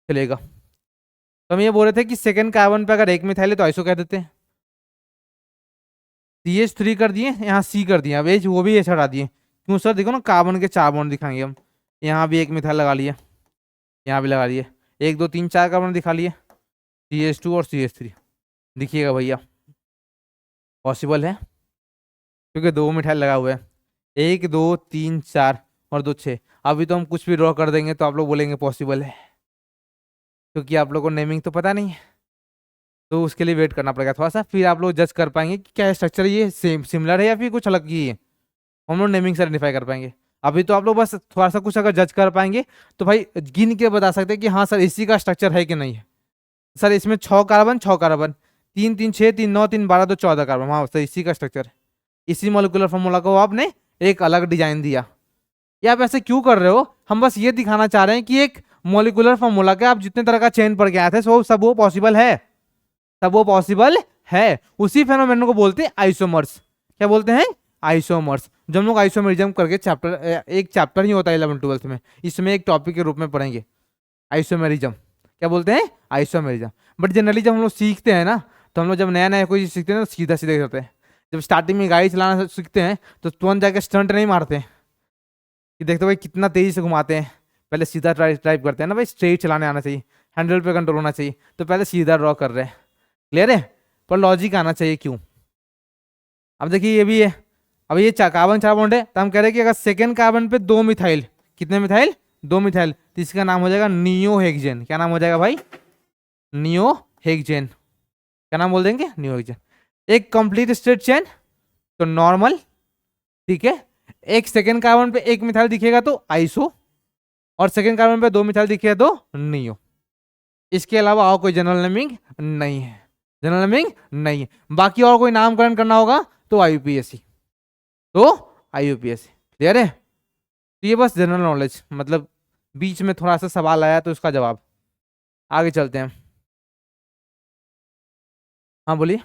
चलेगा। तो हम ये बोल रहे थे कि सेकंड कार्बन पे अगर एक मिथाइल है तो आइसो कह देते हैं। CH3 कर दिए, यहाँ C कर दिया, अब एच वो भी एच हटा दिए। क्यों सर? देखो ना कार्बन के 4 बॉन्ड दिखाएंगे हम। यहाँ भी एक मिथाइल लगा लिए, यहाँ भी लगा लिए, 1 2 3 4 कार्बन दिखा लिए, CH2 और CH3 दिखिएगा भैया। पॉसिबल है क्योंकि 2 मिथाइल लगा हुआ है, 1 2 3 4 और 2 6। अभी तो हम कुछ भी ड्रॉ कर देंगे तो आप लोग बोलेंगे पॉसिबल है, क्योंकि आप लोग को नेमिंग तो पता नहीं है, तो उसके लिए वेट करना पड़ेगा थोड़ा सा, फिर आप लोग जज कर पाएंगे कि क्या स्ट्रक्चर ये सेम सिमिलर है या फिर कुछ अलग ही है। हम लोग नेमिंग से आइडेंटिफाई कर पाएंगे। अभी तो आप लोग बस थोड़ा सा कुछ अगर जज कर पाएंगे तो भाई गिन के बता सकते हैं कि हाँ सर इसी का स्ट्रक्चर है कि नहीं है। सर इसमें 6 कार्बन 6 कार्बन, 3 3 6 3 9 3 12 तो 14 कार्बन, हाँ सर इसी का स्ट्रक्चर है। इसी मॉलिक्यूलर फॉर्मूला को आपने एक अलग डिजाइन दिया। ये आप ऐसे क्यों कर रहे हो? हम बस ये दिखाना चाह रहे हैं कि एक मॉलिक्यूलर फॉर्मूला के आप जितने तरह का चेन पढ़ के आए थे सब वो पॉसिबल है, सब वो पॉसिबल है। उसी फेनोमेनन को बोलते हैं आइसोमर्स। क्या बोलते हैं? आइसोमर्स। जब हम लोग आइसोमेरिज्म करके एक चैप्टर ही होता है 11 12 में, इसमें एक टॉपिक के रूप में पढ़ेंगे आइसोमेरिज्म। क्या बोलते हैं? आइसोमेरिज्म। बट जनरली जब हम लोग सीखते हैं ना, तो हम लोग जब नया नया कोई चीज सीखते हैं तो सीधा सीधे करते हैं। जब स्टार्टिंग में गाड़ी चलाना सीखते हैं तो तुरंत जाके स्टंट नहीं मारते कि देखते भाई कितना तेजी से घुमाते हैं, पहले सीधा ड्राइव करते हैं ना भाई, स्ट्रेट चलाने आना चाहिए, हैंडल पे कंट्रोल होना चाहिए, तो पहले सीधा ड्रॉ कर रहे हैं। क्लियर है? पर लॉजिक आना चाहिए क्यों। अब देखिए ये भी है, अब ये कार्बन 4 बॉन्ड है, तो हम कह रहे हैं कि अगर सेकेंड कार्बन पे 2 मिथाइल, कितने मिथाइल? 2 मिथाइल, तो इसका नाम हो जाएगा नियोहेक्सेन। क्या नाम हो जाएगा भाई? नियोहेक्सेन। क्या नाम बोल देंगे? नियोहेक्सेन। एक कंप्लीट स्ट्रेट चेन तो नॉर्मल, ठीक है। एक सेकेंड कार्बन पे 1 मिथाइल दिखेगा तो आइसो, और सेकेंड कार्बन पे 2 मिथाइल दिखेगा तो नियो। इसके अलावा और कोई जनरल नेमिंग नहीं है, जनरल नेमिंग नहीं है। बाकी और कोई नामकरण करना होगा तो IUPAC, तो IUPAC। क्लियर है? तो ये बस जनरल नॉलेज, मतलब बीच में थोड़ा सा सवाल आया तो उसका जवाब। आगे चलते हैं। हाँ बोलिए।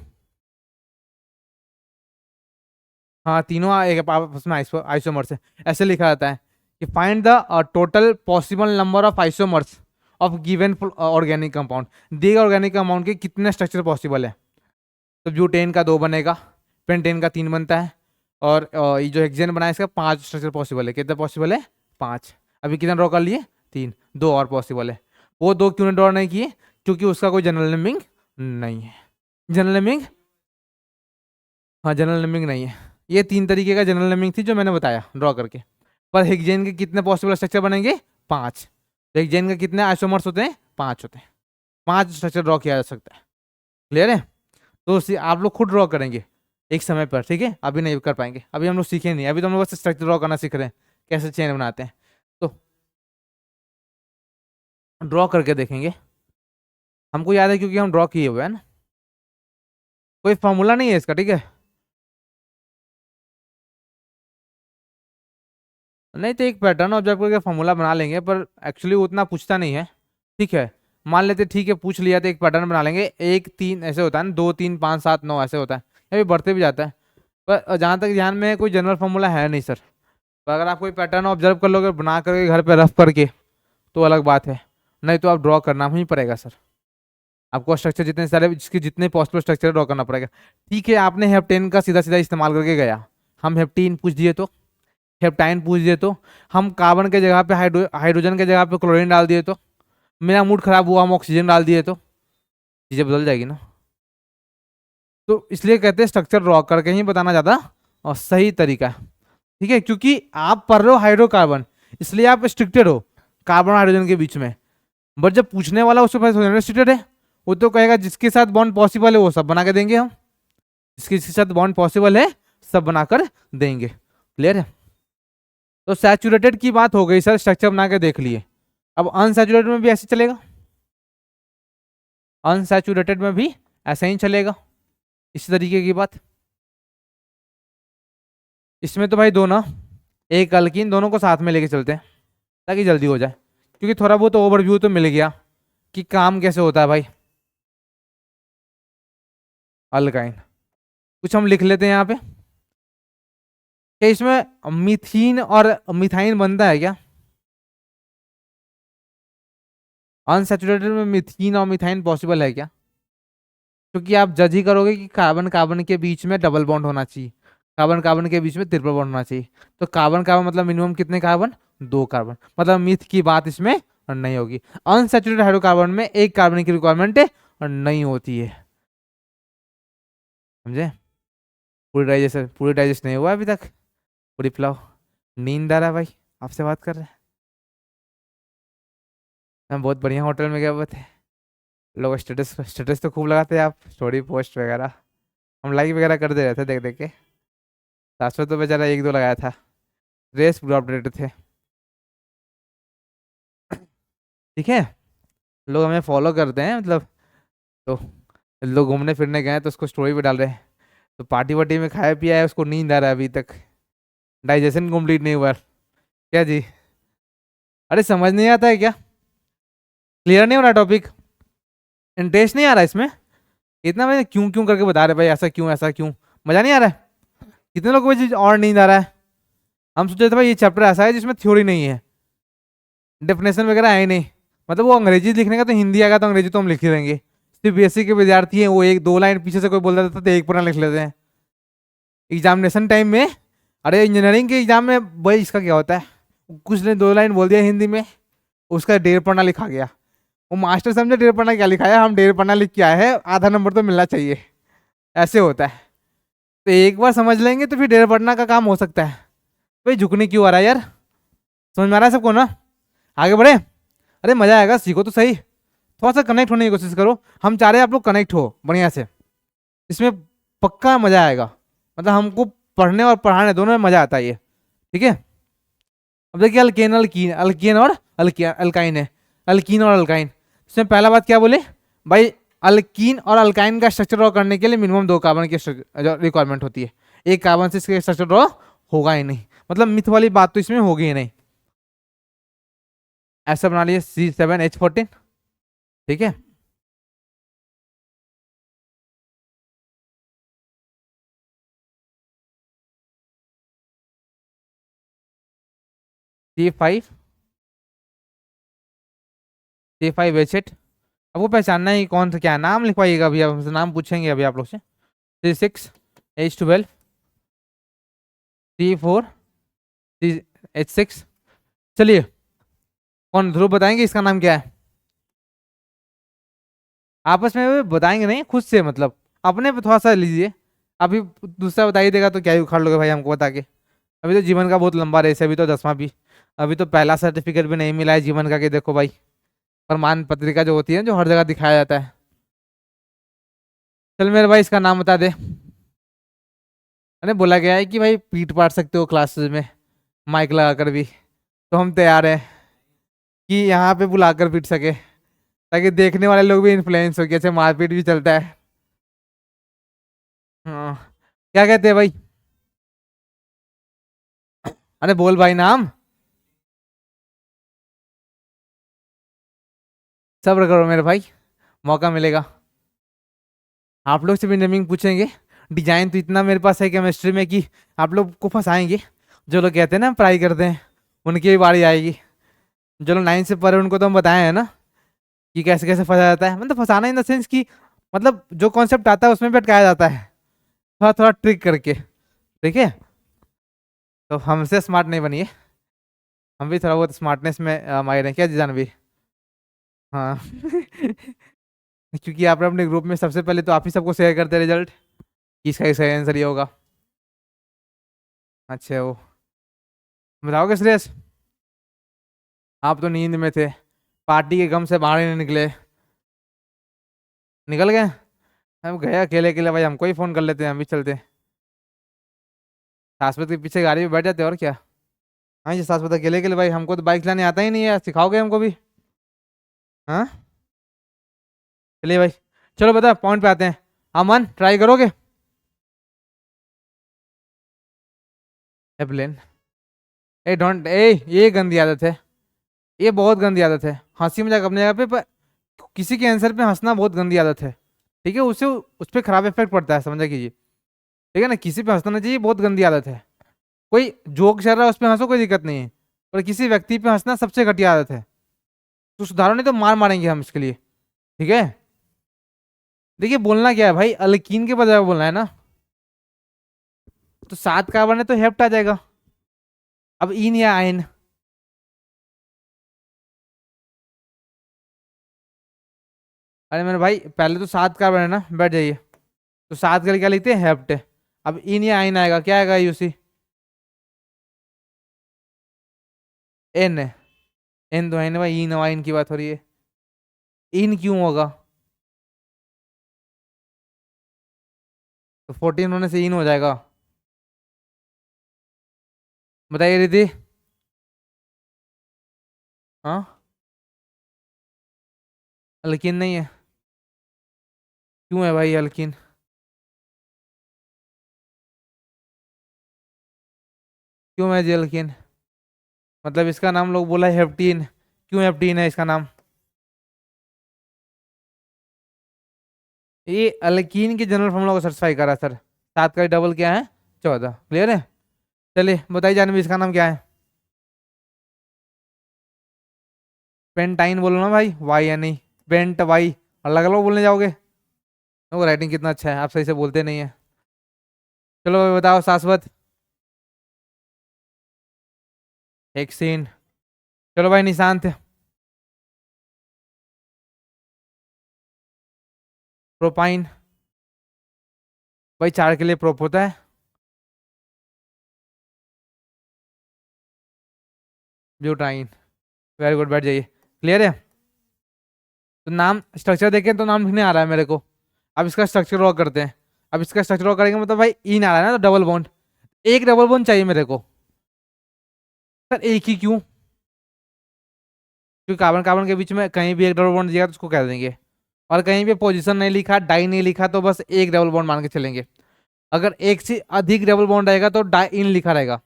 हाँ तीनों एक आपस में आइसोमर्स है। ऐसे लिखा जाता है कि find the total possible number of isomers of given organic compound. दिए ऑर्गेनिक कंपाउंड के कितने स्ट्रक्चर पॉसिबल है? तो ब्यूटेन का 2 बनेगा, पेंटेन का 3 बनता है, और ये जो हेक्सेन बना है इसका 5 स्ट्रक्चर पॉसिबल है। कितने पॉसिबल है? 5। अभी कितना ड्रॉ कर लिए? 3। 2 और पॉसिबल है। वो 2 क्यों ड्रॉ नहीं किए? क्योंकि उसका कोई जनरल नेमिंग नहीं है। जनरल नेमिंग, हाँ जनरल नेमिंग नहीं है। ये 3 तरीके का जनरल नेमिंग थी जो मैंने बताया ड्रॉ करके। पर हेक्सेन के कितने पॉसिबल स्ट्रक्चर बनेंगे? 5। तो हेक्सेन के कितने आइसोमर्स होते हैं? 5 होते हैं। 5 स्ट्रक्चर ड्रॉ किया जा सकता है। क्लियर है? तो आप लोग खुद ड्रॉ करेंगे एक समय पर, ठीक है। अभी नहीं कर पाएंगे, अभी हम लोग सीखे नहीं, अभी तो हम लोग बस स्ट्रक्चर ड्रॉ करना सीख रहे हैं कैसे चेन बनाते हैं। तो ड्रॉ करके देखेंगे, हमको याद है क्योंकि हम ड्रॉ किए हुए हैं ना, कोई फॉर्मूला नहीं है इसका, ठीक है। नहीं तो एक पैटर्न ऑब्जर्व करके फॉर्मूला बना लेंगे, पर एक्चुअली उतना पूछता नहीं है, ठीक है। मान लेते ठीक है पूछ लिया तो एक पैटर्न बना लेंगे, 1 3 ऐसे होता है ना, 2 3 5 7 9 ऐसे होता है, ये भी बढ़ते भी जाता है। पर जहाँ तक ध्यान में है कोई जनरल फॉर्मूला है नहीं सर। तो अगर आप कोई पैटर्न ऑब्जर्व कर लोगे बना करके घर पे रफ करके तो अलग बात है, नहीं तो आप ड्रॉ करना ही पड़ेगा सर। आपको स्ट्रक्चर जितने सारे जिसके जितने पॉसिबल स्ट्रक्चर ड्रॉ करना पड़ेगा। ठीक है आपने हेप्टेन का सीधा सीधा इस्तेमाल करके गया, हम हेप्टीन पूछ दिए तो, हेप्टाइन पूछ दिए तो, हम कार्बन के जगह पे हाइड्रोजन के जगह पे क्लोरीन डाल दिए तो, मेरा मूड खराब हुआ हम ऑक्सीजन डाल दिए तो चीज़ें बदल जाएगी ना। तो इसलिए कहते हैं स्ट्रक्चर ड्रॉ करके ही बताना ज़्यादा और सही तरीका है, ठीक है। क्योंकि आप पढ़ रहे हो हाइड्रोकार्बन, इसलिए आप स्ट्रिक्टेड हो कार्बन और हाइड्रोजन के बीच में, बट जब पूछने वाला उसके पास रिस्ट्रिक्टेड है, वो तो कहेगा जिसके साथ बॉन्ड पॉसिबल है वो सब बना के देंगे हम, जिसके साथ बॉन्ड पॉसिबल है सब बनाकर देंगे। क्लियर है। तो सैचुरेटेड की बात हो गई सर, स्ट्रक्चर बना के देख लिए। अब अनसैचुरेटेड में भी ऐसे चलेगा, अनसैचुरेटेड में भी ऐसा ही चलेगा, इसी तरीके की बात। इसमें तो भाई दो ना, एक अल्कीन, दोनों को साथ में लेके चलते हैं ताकि जल्दी हो जाए, क्योंकि थोड़ा बहुत ओवरव्यू तो मिल गया कि काम कैसे होता है भाई। अल्काइन कुछ हम लिख लेते हैं यहाँ पे, क्या इसमें मीथीन और मिथाइन बनता है क्या? अनसैचुरेटेड में मीथीन और मिथाइन पॉसिबल है क्या? क्योंकि आप जज ही करोगे कि कार्बन कार्बन के बीच में डबल बॉन्ड होना चाहिए, कार्बन कार्बन के बीच में ट्रिपल बॉन्ड होना चाहिए। तो कार्बन कार्बन मतलब मिनिमम कितने कार्बन? 2 कार्बन, मतलब मीथ की बात इसमें नहीं होगी। अनसैचुरेटेड हाइड्रोकार्बन में एक कार्बन की रिक्वायरमेंट नहीं होती है, समझे। पूरी डाइजेस्ट नहीं हुआ अभी तक, पूरी पुलाव। नींद आ रहा है भाई, आपसे बात कर रहे हैं। हम बहुत बढ़िया होटल में गए हुए थे, लोग स्टेटस स्टेटस तो खूब लगाते हैं आप, स्टोरी पोस्ट वगैरह, हम लाइक वगैरह कर दे रहे थे देख देख के। शाश्वत तो बेचारा 1 2 लगाया था, रेस पूरा अपडेटेड थे, ठीक है। लोग हमें फॉलो करते हैं मतलब, तो लोग घूमने फिरने गए तो उसको स्टोरी पे डाल रहे हैं। तो पार्टी वार्टी में खाया पिया है, उसको नींद आ रहा है अभी तक, डाइजेशन कंप्लीट नहीं हुआ। क्या जी? अरे समझ नहीं आता है क्या? क्लियर नहीं हो रहा टॉपिक? इंटरेस्ट नहीं आ रहा इसमें? इतना मैं क्यों क्यों करके बता रहे भाई, ऐसा क्यों ऐसा क्यों, मजा नहीं आ रहा है? कितने लोगों को और नींद आ रहा है? हम सोचे थे भाई ये चैप्टर ऐसा है जिसमें थ्योरी नहीं है, डेफिनेशन वगैरह है ही नहीं, मतलब वो अंग्रेजी लिखने का तो हिंदी आएगा तो अंग्रेजी तो हम लिख ही देंगे। सिर्फ बीएससी के विद्यार्थी हैं, वो 1 2 लाइन पीछे से कोई बोल देता था तो 1 पन्ना लिख लेते हैं एग्जामिनेशन टाइम में। अरे इंजीनियरिंग के एग्जाम में भाई इसका क्या होता है, कुछ ने 2 लाइन बोल दिया हिंदी में, उसका 1.5 पन्ना लिखा गया। वो मास्टर समझे 1.5 पन्ना क्या लिखा है, हम 1.5 पन्ना लिख के आए हैं, आधा नंबर तो मिलना चाहिए, ऐसे होता है। तो एक बार समझ लेंगे तो फिर 1.5 पन्ना का काम हो सकता है। भाई झुकने क्यों आ रहा है यार, समझ में आ रहा है सबको ना? आगे बढ़े, अरे मजा आएगा, सीखो तो सही, थोड़ा सा कनेक्ट होने की कोशिश करो। हम चाह रहे हैं आप लोग कनेक्ट हो बढ़िया से, इसमें पक्का मजा आएगा, मतलब हमको पढ़ने और पढ़ाने दोनों में मजा आता है ये, ठीक है। अब देखिए अल्केन अल्कीन, अल्केन और अल्काइन है, अल्कीन और अल्काइन। इसमें पहला बात क्या बोले भाई, अल्कीन और अल्काइन का स्ट्रक्चर ड्रॉ करने के लिए मिनिमम 2 कार्बन की रिक्वायरमेंट होती है, एक कार्बन से इसका स्ट्रक्चर ड्रॉ होगा ही नहीं, मतलब मिथ वाली बात तो इसमें होगी ही नहीं। ऐसा बना लिए C7H14, ठीक है। C5H8, अब वो पहचानना है कौन सा, क्या नाम लिखवाइएगा अभी, आप हमसे नाम पूछेंगे अभी आप लोग से। C6H12, C4, C H6, चलिए कौन ध्रुव बताएंगे इसका नाम क्या है? आपस में भी बताएंगे नहीं, खुद से मतलब अपने पे थोड़ा सा लीजिए, अभी दूसरा बताइए देगा तो क्या ही उखाड़ लोगे भाई हमको बता के। अभी तो जीवन का बहुत लंबा रेस है, अभी तो 10वां भी, अभी तो पहला सर्टिफिकेट भी नहीं मिला है जीवन का, कि देखो भाई प्रमाण पत्रिका जो होती है जो हर जगह दिखाया जाता है। चल मेरे भाई इसका नाम बता दे। अरे बोला गया है कि भाई पीठ पाट सकते हो क्लासेस में, माइक लगा कर भी, तो हम तैयार हैं कि यहाँ पे बुलाकर पीट सके, ताकि देखने वाले लोग भी इन्फ्लुएंस हो कि अच्छा मारपीट भी चलता है। हाँ, क्या कहते हैं भाई? अरे बोल भाई नाम। सब्र करो मेरे भाई, मौका मिलेगा। आप लोग से भी नेमिंग पूछेंगे। डिजाइन तो इतना मेरे पास है केमिस्ट्री में कि आप लोग को फंसाएंगे। जो लोग कहते हैं ना पढ़ाई करते हैं, उनकी भी बारी आएगी। जो लोग 9 से पढ़े उनको तो हम बताए हैं ना कि कैसे कैसे फंसा जाता है। मतलब फंसाना इन द सेंस कि मतलब जो कॉन्सेप्ट आता है उसमें भी अटकाया जाता है, थोड़ा थोड़ा ट्रिक करके। ठीक है, तो हमसे स्मार्ट नहीं बनिए, हम भी थोड़ा बहुत स्मार्टनेस में माहिर हैं, क्या जीजान भी? हाँ क्योंकि आप अपने ग्रुप में सबसे पहले तो आप ही सबको शेयर करते रिजल्ट, किसका सही आंसर ये होगा। अच्छा वो बताओगे श्रेयस? आप तो नींद में थे, पार्टी के गम से बाहर ही नहीं निकले। निकल गए? हम गए अकेले अकेले भाई, हमको ही फोन कर लेते हैं, हम भी चलते। शाश्वत के पीछे गाड़ी में बैठ जाते और क्या। हाँ जी शाश्वत अकेले अकेले भाई, हमको तो बाइक चलाने आता ही नहीं है, सिखाओगे हमको भी? हाँ चलिए भाई, चलो बता पॉइंट पे आते हैं। अमन ट्राई करोगे? एप्लेन। ए डोंट ए, ये गंदी आदत है, ये बहुत गंदी आदत है। हंसी मजाक अपने जगह पे, पर किसी के आंसर पे हंसना बहुत गंदी आदत है। ठीक है, उससे उस पर खराब इफेक्ट पड़ता है, समझा कीजिए। ठीक है ना, किसी पे हंसना नहीं चाहिए, बहुत गंदी आदत है। कोई जोक चल रहा है उस पर हंसो, कोई दिक्कत नहीं है, पर किसी व्यक्ति पे हंसना सबसे घटिया आदत है। तो सुधारो नहीं तो मार मारेंगे हम इसके लिए। ठीक है, देखिए बोलना क्या है भाई, अल्कीन के बजाय बोलना है ना। तो 7 कार्बन है तो हेप्ट आ जाएगा। अब इन या आयन, अरे मेरे भाई पहले तो 7 कार्बन है ना, बैठ जाइए। तो 7 करके क्या लिखते हैं, हेप्ट। अब इन या आयन आएगा, क्या आएगा यूसी? एन। एन तो है ना भाई, इन वाइन की बात हो रही है, इन क्यों होगा? तो 14 होने से इन हो जाएगा। बताइए रिद्धि। हाँ, अल्किन नहीं है? क्यों है भाई अल्किन? क्यों है जी अल्किन? मतलब इसका नाम लोग बोला है हेप्टीन, क्यों हेप्टीन है इसका नाम? ये अल्कीन के जनरल फॉर्मूला को सेटिस्फाई करा सर। 7 का डबल क्या है, 14। क्लियर है? चलिए बताइए जानवी, इसका नाम क्या है? पेंटाइन बोलो ना भाई, वाई या नहीं, पेंट वाई, अलग अलग बोलने जाओगे। तो राइटिंग कितना अच्छा है, आप सही से बोलते नहीं है। चलो बताओ शाश्वत। हेक्सेन। चलो भाई निशांत। प्रोपाइन। भाई 4 के लिए प्रोप होता है। ब्यूटाइन। वेरी गुड, बैठ जाइए। क्लियर है? तो नाम स्ट्रक्चर देखें तो नाम लिखने आ रहा है मेरे को। अब इसका स्ट्रक्चर ड्रॉ करते हैं। अब इसका स्ट्रक्चर ड्रॉ करेंगे, मतलब भाई इन आ रहा है ना, तो डबल बॉन्ड। एक डबल बॉन्ड चाहिए मेरे को। सर एक ही क्यों? क्योंकि कार्बन कार्बन के बीच में कहीं भी एक डबल बॉन्ड दिया तो उसको कह देंगे। और कहीं भी पोजीशन नहीं लिखा, डाई नहीं लिखा, तो बस एक डबल बॉन्ड मान के चलेंगे। अगर एक से अधिक डबल बॉन्ड रहेगा तो डाई इन लिखा रहेगा।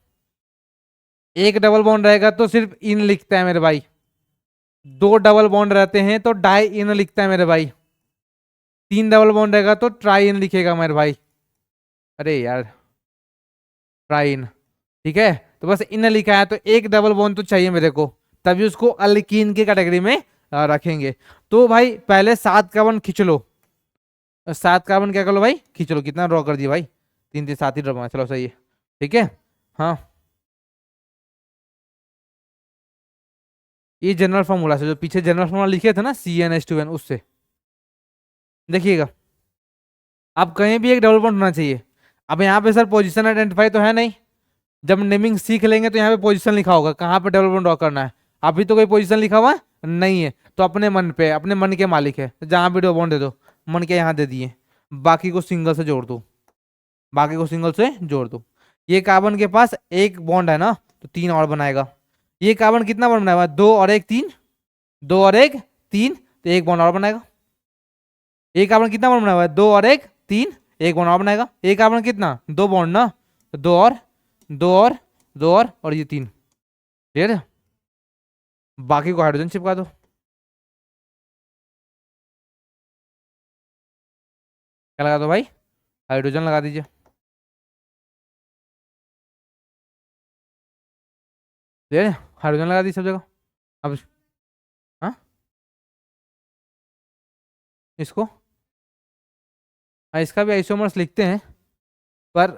एक डबल बॉन्ड रहेगा तो सिर्फ इन लिखता है मेरे भाई। 2 डबल बॉन्ड रहते हैं तो डाई इन लिखता है मेरे भाई। 3 डबल बॉन्ड रहेगा तो ट्राई इन लिखेगा मेरे भाई। अरे यार, ट्राई इन। ठीक है, तो बस इन लिखा है तो एक डबल बॉन्ड तो चाहिए मेरे को, तभी उसको अल्कीन की कैटेगरी में रखेंगे। तो भाई पहले 7 कार्बन खींच लो। 7 कार्बन क्या कर लो भाई, खींच लो। कितना ड्रॉ कर दिया भाई? 3 3 7 ही ड्रॉ, चलो सही है। ठीक है। हाँ, ये जनरल फॉर्मूला से, जो पीछे जनरल फॉर्मूला लिखे थे ना, CnH2n, उससे देखिएगा। अब कहीं भी एक डबल बॉन्ड होना चाहिए। अब यहाँ पे सर पोजीशन आइडेंटिफाई तो है नहीं। जब नेमिंग सीख लेंगे तो यहाँ पे पोजीशन लिखा होगा, कहाँ पे डबल बॉन्ड ड्रॉ करना है। अभी तो कोई पोजीशन लिखा हुआ नहीं है, तो अपने मन पे, अपने मन के मालिक है, जहाँ भी डबल बॉन्ड दे दो। मन के यहाँ दे दिए, बाकी को सिंगल से जोड़ दो, बाकी को सिंगल से जोड़ दो। ये कार्बन के पास एक बॉन्ड है ना, तो 3 और बनाएगा। ये कार्बन कितना बॉन्ड बनाया हुआ है? 2 और 1 3, 2 और 1 3, तो एक बॉन्ड और बनाएगा। ये कार्बन कितना बॉन्ड बनाया हुआ है? 2 और 1 3, एक बॉन्ड और बनाएगा। एक कार्बन कितना? 2 बॉन्ड ना, तो 2 और 2 और 2 और ये 3। क्लियर है? बाकी को हाइड्रोजन चिपका दो। क्या लगा दो भाई? हाइड्रोजन लगा दीजिए। क्लियर है? हाइड्रोजन लगा दीजिए सब जगह। अब हाँ, इसको, हाँ इसका भी आइसोमर्स लिखते हैं, पर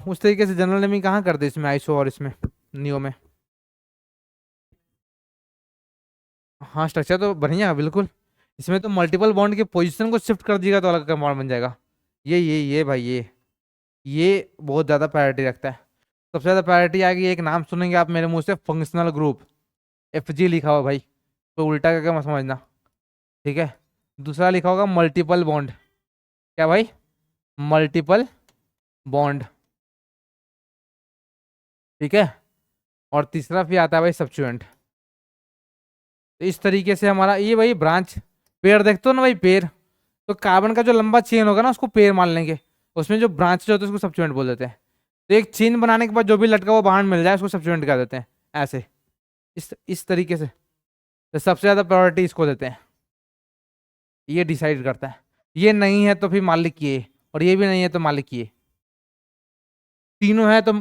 उस तरीके से जनरल नेमिंग कहाँ करते इसमें आइसो और इसमें नियो में। हाँ स्ट्रक्चर तो बढ़िया है बिल्कुल। इसमें तो मल्टीपल बॉन्ड के पोजीशन को शिफ्ट कर दिएगा तो अलग कंपाउंड बन जाएगा। ये भाई ये बहुत ज़्यादा प्रायोरिटी रखता है। सबसे ज़्यादा प्रायोरिटी आएगी, एक नाम सुनेंगे आप मेरे मुंह से, फंक्शनल ग्रुप, FG लिखा हुआ भाई, तो उल्टा करके मत समझना, ठीक है। दूसरा लिखा होगा मल्टीपल बॉन्ड, क्या भाई? मल्टीपल बॉन्ड, ठीक है। और तीसरा फिर आता है भाई सब्स्टिट्यूएंट। तो इस तरीके से हमारा ये भाई ब्रांच पेड़ देखते हो ना भाई, पेड़, तो कार्बन का जो लंबा चेन होगा ना उसको पेड़ मान लेंगे, उसमें जो ब्रांच होते हैं उसको सब्स्टिट्यूएंट बोल देते हैं। तो एक चेन बनाने के बाद जो भी लटका वो बाहर मिल जाए उसको सब्स्टिट्यूएंट कर देते हैं, ऐसे इस तरीके से। तो सबसे ज़्यादा प्रायोरिटी इसको देते हैं, ये डिसाइड करता है। ये नहीं है तो फिर मालिक ये, और ये भी नहीं है तो मालिक ये, तीनों है तो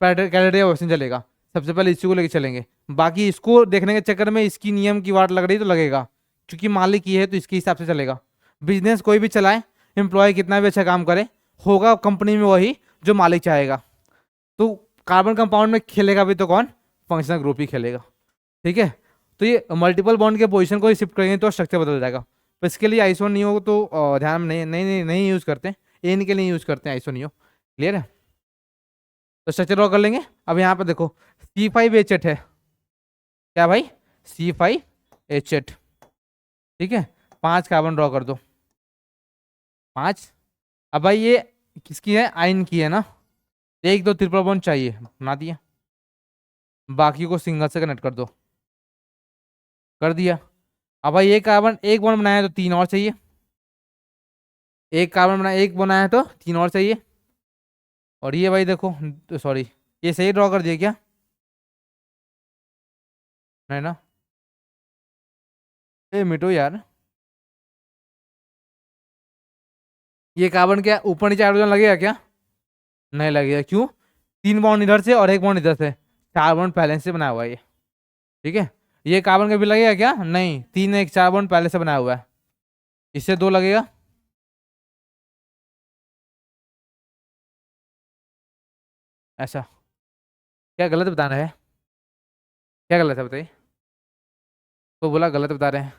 कैलेंडर वैसे चलेगा। सबसे पहले इसी को लेके चलेंगे, बाकी इसको देखने के चक्कर में इसकी नियम की वाट लग रही तो लगेगा, क्योंकि मालिक ये है तो इसके हिसाब से चलेगा। बिजनेस कोई भी चलाए, एम्प्लॉय कितना भी अच्छा काम करे, होगा कंपनी में वही जो मालिक चाहेगा। तो कार्बन कंपाउंड में खेलेगा भी तो कौन? फंक्शनल ग्रुप ही खेलेगा, ठीक है। तो ये मल्टीपल बॉन्ड के पोजीशन को ही शिफ्ट करेंगे तो स्ट्रक्चर बदल जाएगा। तो इसके लिए आइसो नियो तो ध्यान में नहीं यूज़ करते, एन के लिए यूज़ करते हैं आइसो नियो। क्लियर है? तो स्ट्रक्चर ड्रॉ कर लेंगे। अब यहाँ पे देखो C5H8 है, क्या भाई? C5H8, ठीक है। 5 कार्बन ड्रॉ कर दो, 5। अब भाई ये किसकी है? आयन की है ना, 1 2 ट्रिपल बॉन्ड चाहिए, बना दिया। बाकी को सिंगल से कनेक्ट कर दो, कर दिया। अब भाई ये कार्बन एक बॉन्ड बनाया है तो 3 और चाहिए, एक कार्बन बनाया, एक बनाया है तो 3 और चाहिए। और ये भाई देखो, सॉरी ये सही ड्रॉ कर दिया क्या? नहीं ना, ये मिटो यार। ये कार्बन क्या ऊपर नीचे हाइड्रोजन लगेगा क्या? नहीं लगेगा, क्यों? 3 बॉन्ड इधर से और 1 बॉन्ड इधर से, 4 बॉन्ड पहले से बना हुआ है ये, ठीक है। ये कार्बन का भी लगेगा क्या? नहीं, 3 1 4 बॉन्ड पहले से बनाया हुआ है, इससे 2 लगेगा। ऐसा क्या गलत बता रहे हैं? क्या गलत है बताइए? तो बोला गलत बता रहे हैं।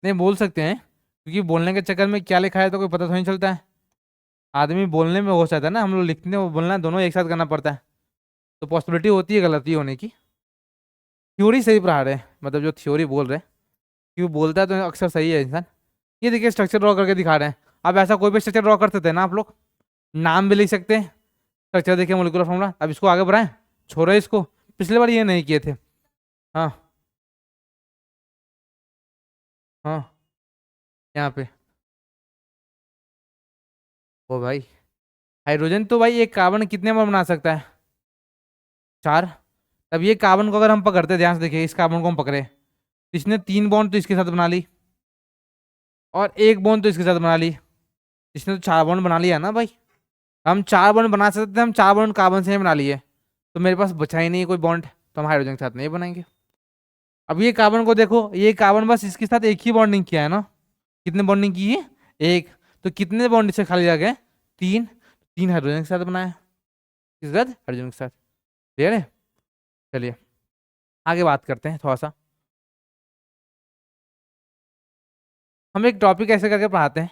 नहीं बोल सकते हैं, क्योंकि बोलने के चक्कर में क्या लिखा है तो कोई पता तो नहीं चलता है। आदमी बोलने में हो जाता है ना, हम लोग लिखने में बोलना दोनों एक साथ करना पड़ता है, तो पॉसिबिलिटी होती है गलती होने की। थ्योरी सही पढ़ा रहे हैं, मतलब जो थ्योरी बोल रहे हैं, क्यों बोलता है तो अक्सर सही है इंसान। ये देखिए स्ट्रक्चर ड्रॉ करके दिखा रहे हैं। अब ऐसा कोई भी स्ट्रक्चर ड्रॉ कर सकते हैं ना आप लोग, नाम भी लिख सकते हैं, स्ट्रक्चर देखिए मोलिकुलर फॉर्मूला। अब इसको आगे बढ़ाएं, छोड़ो इसको, पिछले बार ये नहीं किए थे। हाँ हाँ, यहाँ पे ओ भाई, हाइड्रोजन तो भाई एक कार्बन कितने बार बना सकता है? 4। अब ये कार्बन को अगर हम पकड़ते, ध्यान से देखिए, इस कार्बन को हम पकड़े, इसने 3 बॉन्ड तो इसके साथ बना ली, और 1 बॉन्ड तो इसके साथ बना ली, इसने तो 4 बॉन्ड बना लिया ना भाई। हम 4 बॉन्ड बना सकते थे, हम 4 बॉन्ड कार्बन से ही बना लिए, तो मेरे पास बचा ही नहीं है कोई बॉन्ड, तो हम हाइड्रोजन के साथ नहीं बनाएंगे। अब ये कार्बन को देखो, ये कार्बन बस इसके साथ एक ही बॉन्डिंग किया है ना, कितने बॉन्डिंग की है? 1। तो कितने बॉन्ड से खाली रह गए? 3। 3 हाइड्रोजन के साथ बनाया, किसके साथ? हाइड्रोजन के साथ। क्लियर है? चलिए आगे बात करते हैं थोड़ा सा। हम एक टॉपिक ऐसे करके पढ़ाते हैं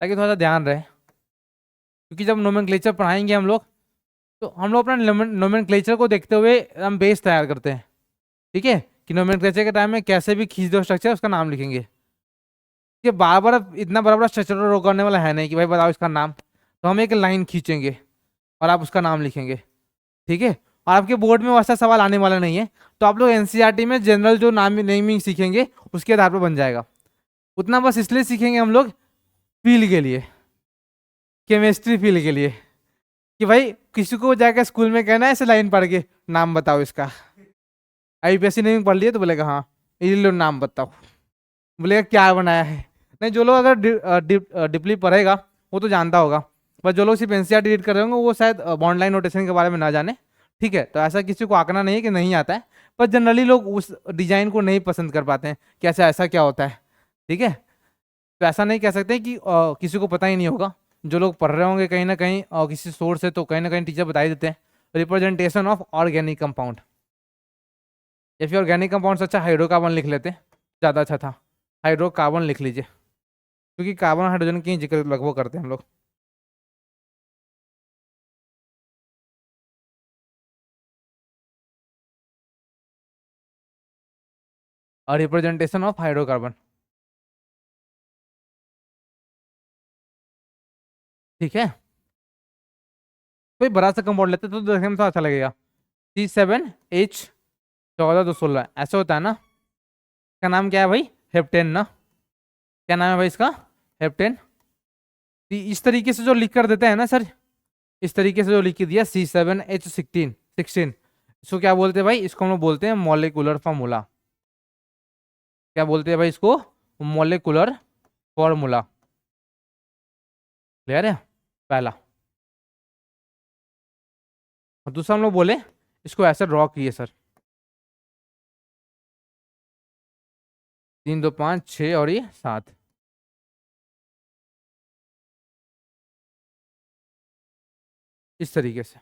ताकि थोड़ा सा ध्यान रहे, क्योंकि जब नोमेनक्लेचर पढ़ाएंगे हम लोग, तो हम लोग अपना नोमेनक्लेचर को देखते हुए हम बेस तैयार करते हैं, ठीक है। कि नोमेनक्लेचर के टाइम में कैसे भी खींच दो स्ट्रक्चर, उसका नाम लिखेंगे। ये बार बार इतना बड़ा बड़ा स्ट्रक्चर ड्रॉ करने वाला है नहीं कि भाई बताओ इसका नाम, तो हम एक लाइन खींचेंगे और आप उसका नाम लिखेंगे, ठीक है। और आपके बोर्ड में वैसा सवाल आने वाला नहीं है, तो आप लोग एनसीईआरटी में जनरल जो नाम नेमिंग सीखेंगे उसके आधार पर बन जाएगा। उतना बस इसलिए सीखेंगे हम लोग फील के लिए, केमिस्ट्री फील के लिए, कि भाई किसी को जाकर स्कूल में कहना है ऐसे लाइन पढ़ के नाम बताओ इसका। आईपीएससी नेमिंग पढ़ लिए तो बोलेगा हाँ ये लो नाम बताओ, बोलेगा क्या बनाया है। नहीं, जो लोग अगर डीपली पढ़ेगा वो तो जानता होगा, बस जो लोग सिर्फ एनसीईआरटी रीड कर रहे होंगे वो शायद बॉन्ड लाइन नोटेशन के बारे में ना जाने, ठीक है। तो ऐसा किसी को आंकना नहीं है कि नहीं आता है, पर जनरली लोग उस डिजाइन को नहीं पसंद कर पाते हैं कि ऐसा क्या होता है, ठीक है। तो ऐसा नहीं कह सकते कि किसी को पता ही नहीं होगा। जो लोग पढ़ रहे होंगे कहीं ना कहीं किसी सोर्स से, तो कहीं ना कहीं टीचर बता ही देते हैं। रिप्रेजेंटेशन ऑफ ऑर्गेनिक कंपाउंड, या फिर ऑर्गेनिक कंपाउंड से अच्छा हाइड्रोकार्बन लिख लेते, ज़्यादा अच्छा था। हाइड्रोकार्बन लिख लीजिए, क्योंकि कार्बन हाइड्रोजन की जिक्र लगभग करते हैं हम लोग। और रिप्रेजेंटेशन ऑफ हाइड्रोकार्बन, ठीक है। कोई बड़ा सा कंपाउंड लेते तो देखने में तो अच्छा लगेगा। C7H14 216 ऐसे होता है ना। इसका नाम क्या है भाई? हेप्टेन ना। क्या नाम है भाई इसका? हेप्टेन। इस तरीके से जो लिख कर देते हैं ना सर, इस तरीके से जो लिख के दिया C7H16, इसको क्या बोलते हैं भाई? इसको हम लोग बोलते हैं मॉलिक्यूलर फार्मूला। क्या बोलते हैं भाई इसको? Molecular formula. क्लियर है? पहला। और दूसरा हम लोग बोले इसको ऐसे ड्रॉ किए सर, 3 2 5 6 और ये 7, इस तरीके से।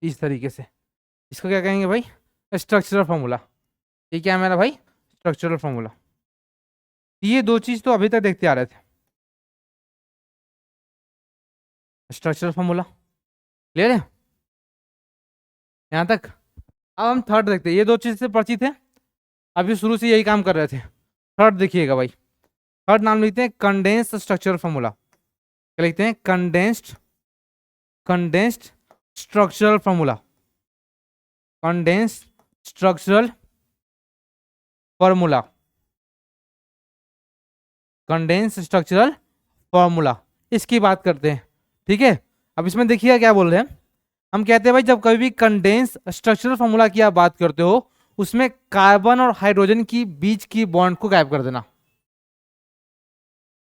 इस तरीके से इसको क्या कहेंगे भाई? Structural formula. ये क्या है मेरा भाई? Structural formula. ये दो चीज तो अभी तक देखते आ रहे थे, स्ट्रक्चरल फार्मूला। क्लियर है यहाँ तक? अब हम थर्ड देखते हैं। ये दो चीज से परिचित है, अभी शुरू से यही काम कर रहे थे। थर्ड देखिएगा भाई, थर्ड नाम लिखते हैं कंडेंस्ड स्ट्रक्चरल फार्मूला। क्या लिखते हैं? Condensed structural formula. Condensed structural formula, condensed structural formula, इसकी बात करते हैं, ठीक है। अब इसमें देखिएगा क्या बोल रहे हैं। हम कहते हैं भाई जब कभी भी कंडेंस स्ट्रक्चरल फार्मूला की आप बात करते हो, उसमें कार्बन और हाइड्रोजन की बीच की बॉन्ड को गायब कर देना।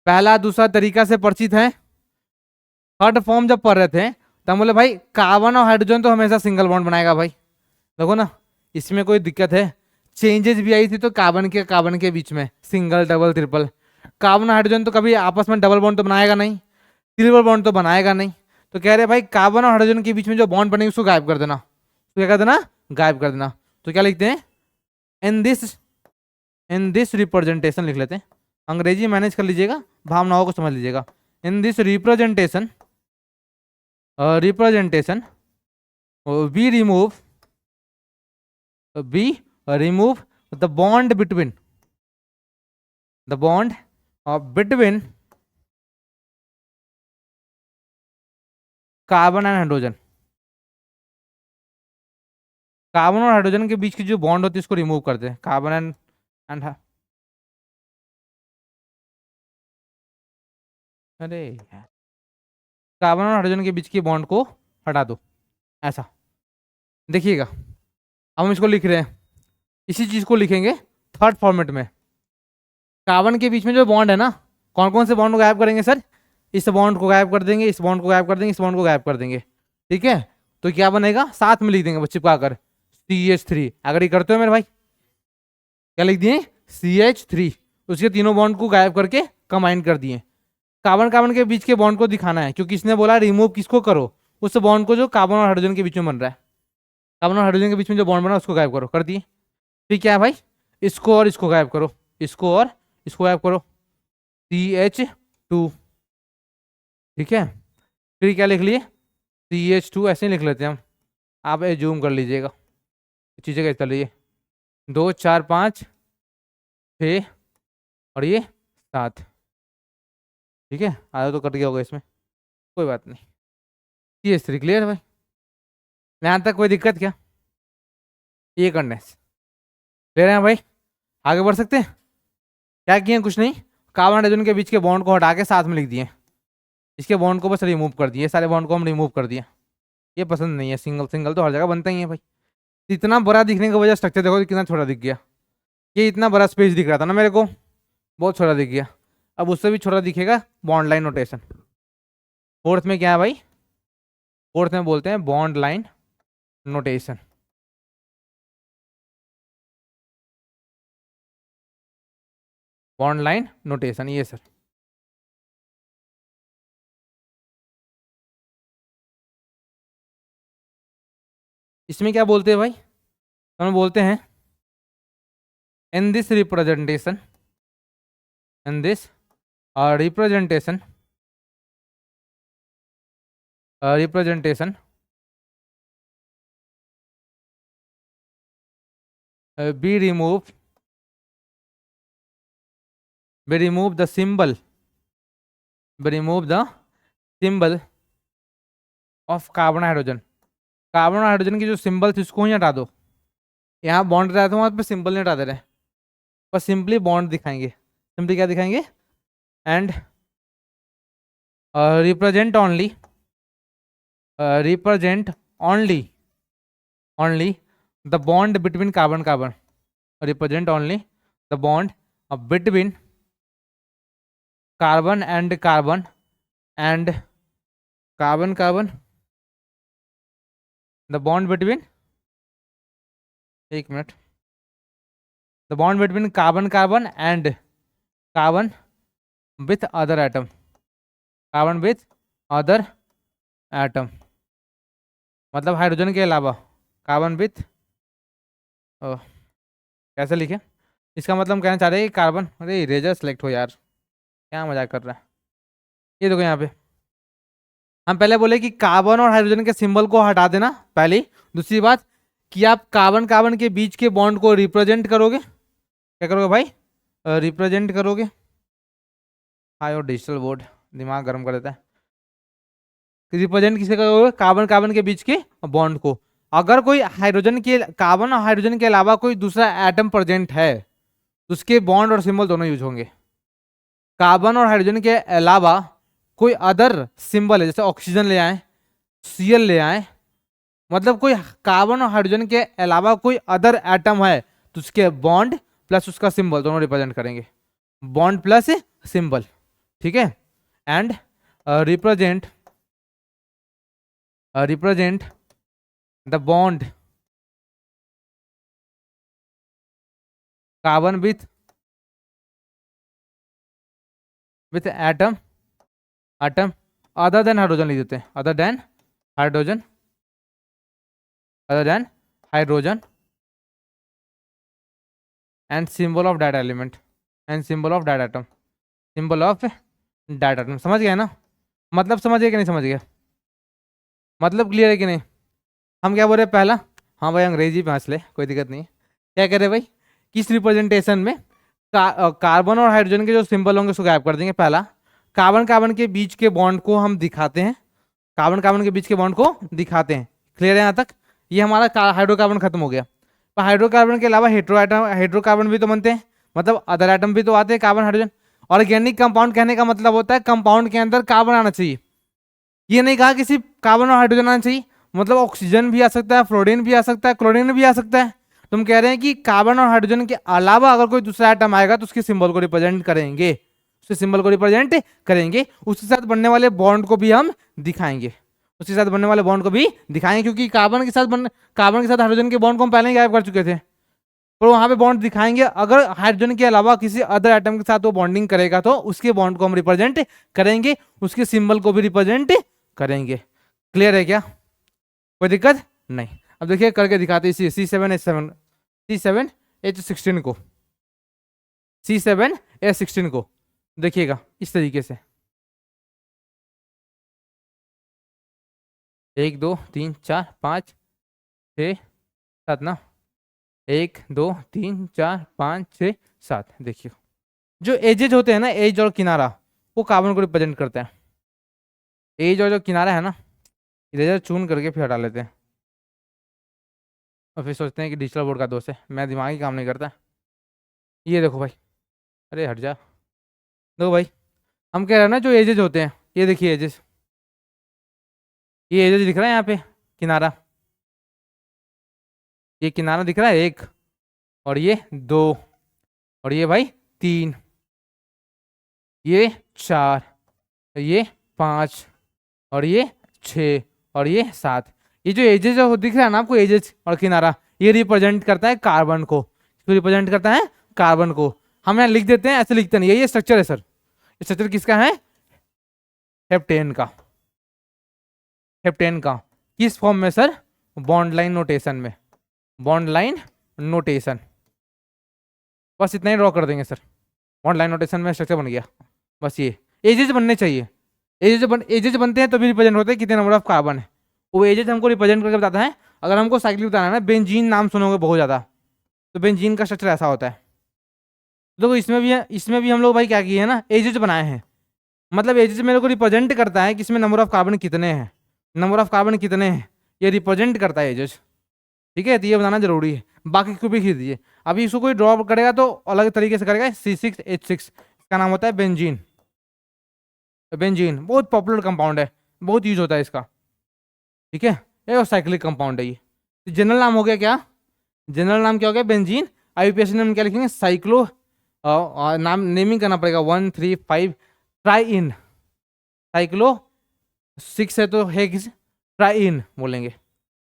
पहला दूसरा तरीका से परिचित है। थर्ड फॉर्म जब पढ़ रहे थे तब बोले भाई कार्बन और हाइड्रोजन तो हमेशा सिंगल बॉन्ड बनाएगा भाई। देखो ना, इसमें कोई दिक्कत है? चेंजेस भी आई थी तो कार्बन के बीच में single double triple. Carbon hydrogen तो कभी आपस में डबल बॉन्ड तो बनाएगा नहीं, ट्रिपल बॉन्ड तो बनाएगा नहीं। तो कह रहे भाई कार्बन और हाइड्रोजन के बीच में जो बॉन्ड बनेगी उसको गायब कर देना। तो क्या कर देना? गायब कर देना। तो क्या लिखते हैं? इन दिस रिप्रेजेंटेशन लिख लेते हैं। अंग्रेजी मैनेज कर लीजिएगा, भावनाओं को समझ लीजिएगा। In this representation we remove the bond between carbon and hydrogen. Carbon और हाइड्रोजन के बीच की जो बॉन्ड होती है उसको रिमूव करते हैं। कार्बन एंड अरे यार, कार्बन और हाइड्रोजन के बीच की बॉन्ड को हटा दो, ऐसा। देखिएगा अब हम इसको लिख रहे हैं, इसी चीज को लिखेंगे थर्ड फॉर्मेट में। कार्बन के बीच में जो बॉन्ड है ना, कौन कौन से बॉन्ड को गायब करेंगे सर? इस बॉन्ड को गायब कर देंगे, इस बॉन्ड को गायब कर देंगे, इस बॉन्ड को गायब कर देंगे, ठीक है। तो क्या बनेगा? साथ में लिख देंगे चिपका कर CH3। अगर ये करते हो मेरे भाई, क्या लिख दिए? CH3। उसके तीनों बॉन्ड को गायब करके कंबाइन कर दिए। कार्बन कार्बन के बीच के बॉन्ड को दिखाना है, क्योंकि इसने बोला रिमूव किसको करो? उस बॉन्ड को जो कार्बन और हाइड्रोजन के बीच में बन रहा है। कार्बन और हाइड्रोजन के बीच में जो बॉन्ड बना उसको गायब करो, कर दिए। फिर क्या है भाई? इसको और इसको गायब करो, इसको और इसको गायब करो, CH2, ठीक है। फिर क्या लिख लिए? CH2 ऐसे ही लिख लेते हैं हम, आप जूम कर लीजिएगा, चीज़ें कैसे चल रही है, 2 4 5 6 और ये 7, ठीक है, आधा तो कट गया होगा इसमें, कोई बात नहीं। CH3 क्लियर है भाई, यहाँ तक कोई दिक्कत क्या? ये करने से ले रहे हैं भाई, आगे बढ़ सकते हैं। क्या किए हैं? कुछ नहीं, कार्बन हाइड्रोजन के बीच के बॉन्ड को हटा के साथ में लिख दिए, इसके बॉन्ड को बस रिमूव कर दिए, सारे बॉन्ड को हम रिमूव कर दिए। ये पसंद नहीं है, सिंगल सिंगल तो हर जगह बनता ही है भाई। इतना बड़ा दिखने की वजह स्ट्रक्चर देखो कितना छोटा दिख गया, ये इतना बड़ा स्पेस दिख रहा था ना मेरे को, बहुत छोटा दिख गया, अब उससे भी छोटा दिखेगा बॉन्ड लाइन नोटेशन। फोर्थ में क्या है भाई? फोर्थ में बोलते हैं bond line notation. Bond line notation ये सर, इसमें क्या बोलते हैं भाई? हम बोलते हैं इन this representation, in this representation, representation we remove the symbol, we remove the symbol of carbon hydrogen. Carbon hydrogen की जो सिंबल थी उसको ही हटा दो, यहाँ बॉन्ड रहता है वहां पे सिंबल नहीं हटा दे रहे, बस सिंपली बॉन्ड दिखाएंगे। सिंपली क्या दिखाएंगे? And represent only, represent only, only the bond between carbon carbon, represent only the bond between carbon and carbon and carbon carbon, the bond between, एक minute, the bond between carbon carbon and carbon with other atom, carbon with other atom, मतलब hydrogen के अलावा carbon with, कैसे लिखे इसका मतलब हम कहना चाह रहे हैं कि कार्बन, अरे इरेजर सेलेक्ट हो यार, क्या मजाक कर रहा है। ये देखो यहाँ पे हम पहले बोले कि कार्बन और हाइड्रोजन के सिंबल को हटा देना पहली, दूसरी बात कि आप कार्बन कार्बन के बीच के बॉन्ड को रिप्रेजेंट करोगे, क्या करोगे भाई? रिप्रेजेंट करोगे। हाँ और डिजिटल बोर्ड दिमाग गर्म कर देता है। रिप्रेजेंट किसे करोगे? कार्बन कार्बन के बीच के बॉन्ड को। अगर कोई हाइड्रोजन के, कार्बन और हाइड्रोजन के अलावा कोई दूसरा एटम प्रेजेंट है तो उसके बॉन्ड और सिंबल दोनों यूज होंगे। कार्बन और हाइड्रोजन के अलावा कोई अदर सिंबल है, जैसे ऑक्सीजन ले आए, Cl ले आए, मतलब कोई कार्बन और हाइड्रोजन के अलावा कोई अदर एटम है तो उसके बॉन्ड प्लस उसका सिंबल दोनों रिप्रेजेंट करेंगे, बॉन्ड प्लस सिंबल, ठीक है। And represent, represent the bond carbon with atom, atom other than hydrogen लिख देते हैं, other than hydrogen, other than hydrogen and symbol of that element, and symbol of that atom, symbol of that atom. समझ गए ना? मतलब समझ गए कि नहीं समझ गए? मतलब क्लियर है कि नहीं? हम क्या बोल रहे हैं पहला? हाँ भाई अंग्रेजी पे हंस ले, कोई दिक्कत नहीं है। क्या कह रहे भाई? किस रिप्रेजेंटेशन में कार्बन और हाइड्रोजन के जो सिंबल होंगे उसको गायब कर देंगे। पहला, कार्बन कार्बन के बीच के बॉन्ड को हम दिखाते हैं, कार्बन कार्बन के बीच के बॉन्ड को दिखाते हैं। क्लियर है यहाँ तक? ये हमारा हाइड्रोकार्बन खत्म हो गया। पर हाइड्रोकार्बन के अलावा हाइड्रोकार्बन भी तो बनते हैं, मतलब अदर एटम भी तो आते हैं कार्बन हाइड्रोजन। ऑर्गेनिक कंपाउंड कहने का मतलब होता है कंपाउंड के अंदर कार्बन आना चाहिए। ये नहीं कहा कि सिर्फ कार्बन और हाइड्रोजन आना चाहिए, मतलब ऑक्सीजन भी आ सकता है, फ्लोरीन भी आ सकता है, क्लोरीन भी आ सकता है। तुम कह रहे हैं कि कार्बन और हाइड्रोजन के अलावा अगर कोई दूसरा एटम आएगा तो उसके सिंबल को रिप्रेजेंट करेंगे, उसके सिंबल को रिप्रेजेंट करेंगे, उसके साथ बनने वाले बॉन्ड को भी हम दिखाएंगे, उसके साथ बनने वाले बॉन्ड को भी दिखाएंगे, क्योंकि कार्बन के साथ हाइड्रोजन के बॉन्ड को हम पहले ही गायब कर चुके थे, तो वहां पे बॉन्ड दिखाएंगे। अगर हाइड्रोजन के अलावा किसी अदर एटम के साथ वो बॉन्डिंग करेगा तो उसके बॉन्ड को हम रिप्रेजेंट करेंगे, उसके सिंबल को भी रिप्रेजेंट करेंगे। क्लियर है क्या? कोई दिक्कत नहीं। अब देखिए करके दिखाते हैं C7H16 को, C7H16 को देखिएगा इस तरीके से, 1 2 3 4 5 6 7 ना, 1 2 3 4 5 6 7। देखिए जो एजेज होते हैं ना, एज और किनारा, वो कार्बन को रिप्रेजेंट करते हैं। एज और जो किनारा है ना, इरेजर चून करके फिर हटा लेते हैं और फिर सोचते हैं कि डिजिटल बोर्ड का दोष है, मैं दिमाग ही काम नहीं करता। ये देखो भाई, अरे हट जा। देखो भाई, हम कह रहे हैं ना जो एजेज होते हैं, ये देखिए एजेज, ये एजेज दिख रहा है यहाँ पे, किनारा, ये किनारा दिख रहा है 1, और ये 2, और ये भाई 3, ये 4, ये 5, और ये 6, और ये 7। ये जो एजेज दिख रहा है ना आपको, एजेज और किनारा, ये रिप्रेजेंट करता है कार्बन को। रिप्रेजेंट करता है कार्बन को। हम यहाँ लिख देते हैं, ऐसे लिखते नहीं, ये स्ट्रक्चर है सर। ये स्ट्रक्चर किसका है? हेप्टेन का। हेप्टेन का किस फॉर्म में सर? बॉन्ड लाइन नोटेशन में। बॉन्ड लाइन नोटेशन, बस इतना ही ड्रॉ कर देंगे सर। बॉन्ड लाइन नोटेशन में स्ट्रक्चर बन गया। बस ये एजेज बनने चाहिए। एजेज बनते हैं तभी रिप्रेजेंट होते हैं कितने नंबर ऑफ कार्बन है। वो एजेज हमको रिप्रेजेंट करके बताता है। अगर हमको साइक्लिक बताना है ना, बेंजीन नाम सुनोगे बहुत ज़्यादा, तो बेंजीन का स्ट्रक्चर ऐसा होता है। तो इसमें भी हम लोग भाई क्या किए हैं ना, एजेज बनाए हैं। मतलब एजेज मेरे को रिप्रेजेंट करता है कि इसमें नंबर ऑफ कार्बन कितने हैं, नंबर ऑफ कार्बन कितने हैं, ये रिप्रेजेंट करता है एजेज। ठीक है, तो ये बताना जरूरी है। बाकी को भी खींच दीजिए। अभी इसको कोई ड्रॉ करेगा तो अलग तरीके से करेगा। C6H6 इसका नाम होता है बेंजीन। बेंजीन बहुत पॉपुलर कंपाउंड है, बहुत यूज होता है इसका। ठीक है, ये साइक्लिक कंपाउंड है ये। जनरल नाम हो गया क्या? जनरल नाम क्या हो गया? बेंजीन। आईयूपीएसी नाम क्या लिखेंगे? साइक्लो, नाम नेमिंग करना पड़ेगा 1 3 5 ट्राइइन। साइक्लो 6 है तो हेक्स ट्राइइन बोलेंगे।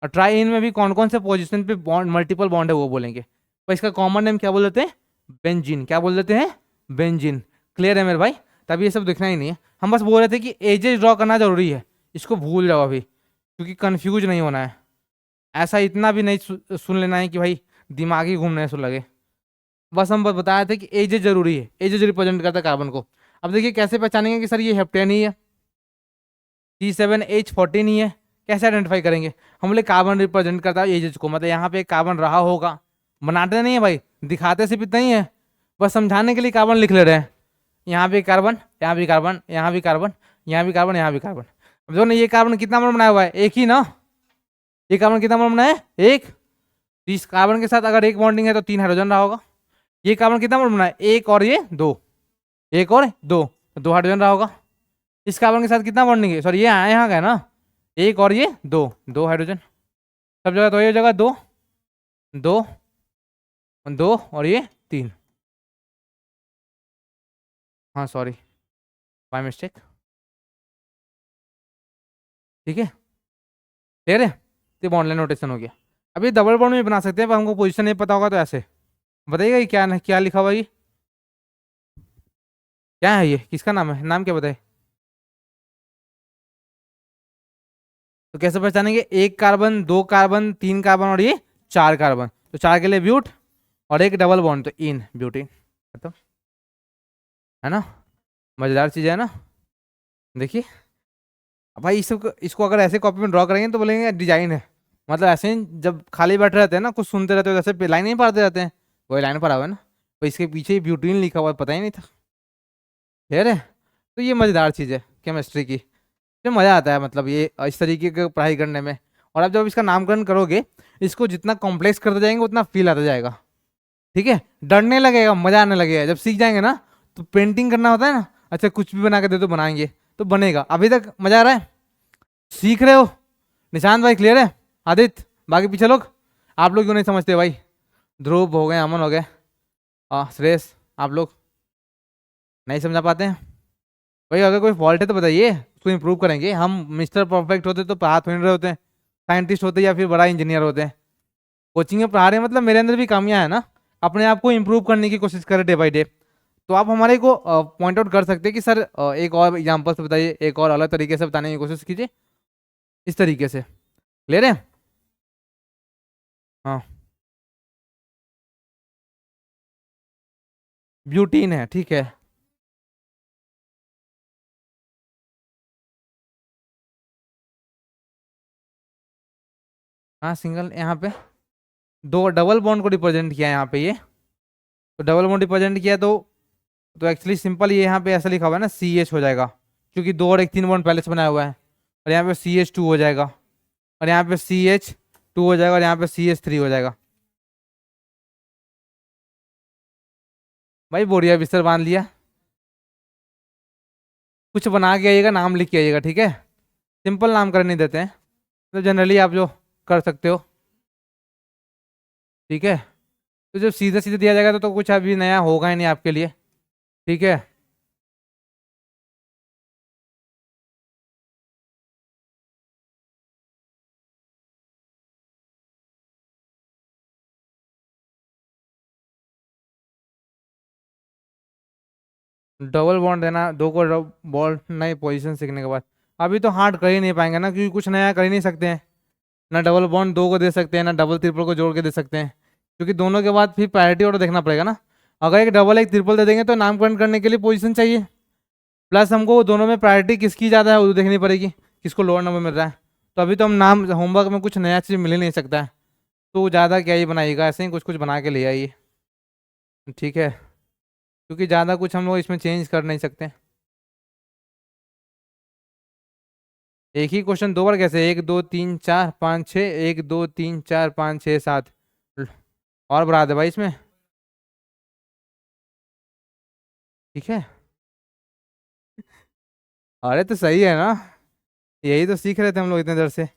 और ट्राइइन में भी कौन कौन से पोजीशन पे बॉन्ड, मल्टीपल बॉन्ड है वो बोलेंगे। पर इसका कॉमन नेम क्या बोल देते हैं? बेंजीन। क्या बोल देते हैं? बेंजीन। क्लियर है मेरे भाई? तभी ये सब दिखना ही नहीं है। हम बस बोल रहे थे कि एजेस ड्रॉ करना जरूरी है, इसको भूल जाओ अभी, क्योंकि कंफ्यूज नहीं होना है। ऐसा इतना भी नहीं सुन लेना है कि भाई दिमाग ही घूमने से लगे। बस हम बस बताए थे कि एजेस जरूरी है, एजेस रिप्रेजेंट करता है कार्बन को। अब देखिए कैसे पहचानेंगे कि सर ये हेप्टेन ही है, C7H14 ही है, कैसे आइडेंटिफाई करेंगे? हम बोले कार्बन रिप्रेजेंट करता है एजेज को, मतलब यहाँ पे कार्बन रहा होगा। बनाते नहीं है भाई, दिखाते सिर्फ इतना ही है, बस समझाने के लिए कार्बन लिख ले रहे हैं। यहाँ भी कार्बन, यहाँ भी कार्बन, यहाँ भी कार्बन, यहाँ भी कार्बन, यहाँ भी कार्बन। अब जो ये कार्बन कितना नंबर बनाया हुआ है? एक ही ना। ये कार्बन कितना नंबर बनाया है? एक। तो इस कार्बन के साथ अगर एक बॉन्डिंग है तो 3 हाइड्रोजन रहा होगा। ये कार्बन कितना नंबर बनाया? एक और ये 2, एक और 2, तो 2 हाइड्रोजन रहा होगा। इस कार्बन के साथ कितना बॉन्डिंग है? सॉरी ये यहाँ का है ना, एक और ये 2, 2 हाइड्रोजन। सब जगह तो ये जगह 2, 2, 2 और ये 3। हाँ सॉरी, बाय मिस्टेक। ठीक है, क्लियर है? तो बॉन्ड लाइन नोटेशन हो गया। अभी डबल बॉन्ड में बना सकते हैं, पर हमको पोजीशन नहीं पता होगा तो ऐसे बताइएगा ये क्या क्या लिखा हुआ है? ये क्या है? ये किसका नाम है? नाम क्या बताए? तो कैसे पहचानेंगे? एक कार्बन, 2 कार्बन, 3 कार्बन और ये 4 कार्बन, तो 4 के लिए ब्यूट और एक डबल बॉन्ड तो इन ब्यूटीन। खत्म, है ना? मजेदार चीज है ना? देखिए भाई इसको अगर ऐसे कॉपी में ड्रॉ करेंगे तो बोलेंगे डिजाइन है। मतलब ऐसे ही जब खाली बैठे रहते हैं ना, कुछ सुनते रहते हो, जैसे लाइन नहीं पढ़ते रहते हैं, वही लाइन पढ़ा हुआ है ना, तो इसके पीछे ही ब्यूटीन लिखा हुआ है, पता ही नहीं था। क्लियर है? तो ये मजेदार चीज है केमिस्ट्री की, जो मजा आता है मतलब ये इस तरीके की पढ़ाई करने में। और आप जब इसका नामकरण करोगे, इसको जितना कॉम्प्लेक्स करते जाएंगे उतना फील आता जाएगा। ठीक है, डरने लगेगा, मजा आने लगेगा। जब सीख जाएंगे ना, तो पेंटिंग करना होता है ना, अच्छा कुछ भी बना के दे तो बनाएंगे तो बनेगा। अभी तक मजा आ रहा है? सीख रहे हो? निशांत भाई क्लियर है? आदित्य, बाकी पीछे लोग, आप लोग क्यों नहीं समझते भाई? ध्रुव हो गए, अमन हो गए, श्रेयस, आप लोग नहीं समझा पाते हैं भाई? अगर कोई फॉल्ट है तो बताइए, उसको इम्प्रूव करेंगे। हम मिस्टर परफेक्ट होते तो पढ़ा थोड़ी रहे होते हैं, साइंटिस्ट होते या फिर बड़ा इंजीनियर होते हैं। कोचिंग में पढ़ा रहे हैं मतलब मेरे अंदर भी कामियां है ना, अपने आप को इम्प्रूव करने की कोशिश करें डे बाई डे। तो आप हमारे को पॉइंट आउट कर सकते हैं कि सर एक और एग्जाम्पल से बताइए, एक और अलग तरीके से बताने की कोशिश कीजिए, इस तरीके से। क्लियर है? हाँ, ब्यूटीन है, ठीक है। हाँ सिंगल, यहाँ पे दो डबल बॉन्ड को रिप्रेजेंट किया है यहाँ पे ये। तो डबल बॉन्ड रिप्रेजेंट किया तो एक्चुअली सिंपल ये यहाँ पे ऐसा लिखा हुआ है ना, सी एच हो जाएगा, क्योंकि दो और एक तीन बॉन्ड पहले से बनाया हुआ है। और यहाँ पे सी एच टू हो जाएगा, और यहाँ पे सी एच टू हो जाएगा, और यहाँ पे सी एच थ्री हो जाएगा। भाई बोरिया बिस्तर बांध लिया। कुछ बना के आइएगा, नाम लिख के आइएगा, ठीक है। सिंपल नामकरण नहीं देते हैं, तो जनरली आप जो कर सकते हो, ठीक है। तो जब सीधे सीधे दिया जाएगा तो कुछ अभी नया होगा ही नहीं आपके लिए, ठीक है। डबल बॉन्ड देना, दो को बॉन्ड नई पोजीशन सीखने के बाद। अभी तो हार्ड कर ही नहीं पाएंगे ना, क्योंकि कुछ नया कर ही नहीं सकते हैं। ना डबल बॉन्ड दो को दे सकते हैं, ना डबल ट्रिपल को जोड़ के दे सकते हैं, क्योंकि दोनों के बाद फिर प्रायोरिटी ऑर्डर देखना पड़ेगा ना। अगर एक डबल एक ट्रिपल दे देंगे तो नामकरण करने के लिए पोजीशन चाहिए, प्लस हमको दोनों में प्रायोरिटी किसकी ज़्यादा है वो देखनी पड़ेगी, किसको लोअर नंबर मिल रहा है। तो अभी तो हम नाम होमवर्क में कुछ नया चीज़ मिल ही नहीं सकता है, तो ज़्यादा क्या ही बनाइएगा, ऐसे ही कुछ कुछ बना के ले आइए, ठीक है। क्योंकि ज़्यादा कुछ हम लोग इसमें चेंज कर नहीं सकते। एक ही क्वेश्चन दो बार कैसे, एक दो तीन चार पाँच छः, एक दो तीन चार पाँच छः सात, और बढ़ा दे भाई इसमें, ठीक है। अरे तो सही है ना, यही तो सीख रहे थे हम लोग इतने देर से।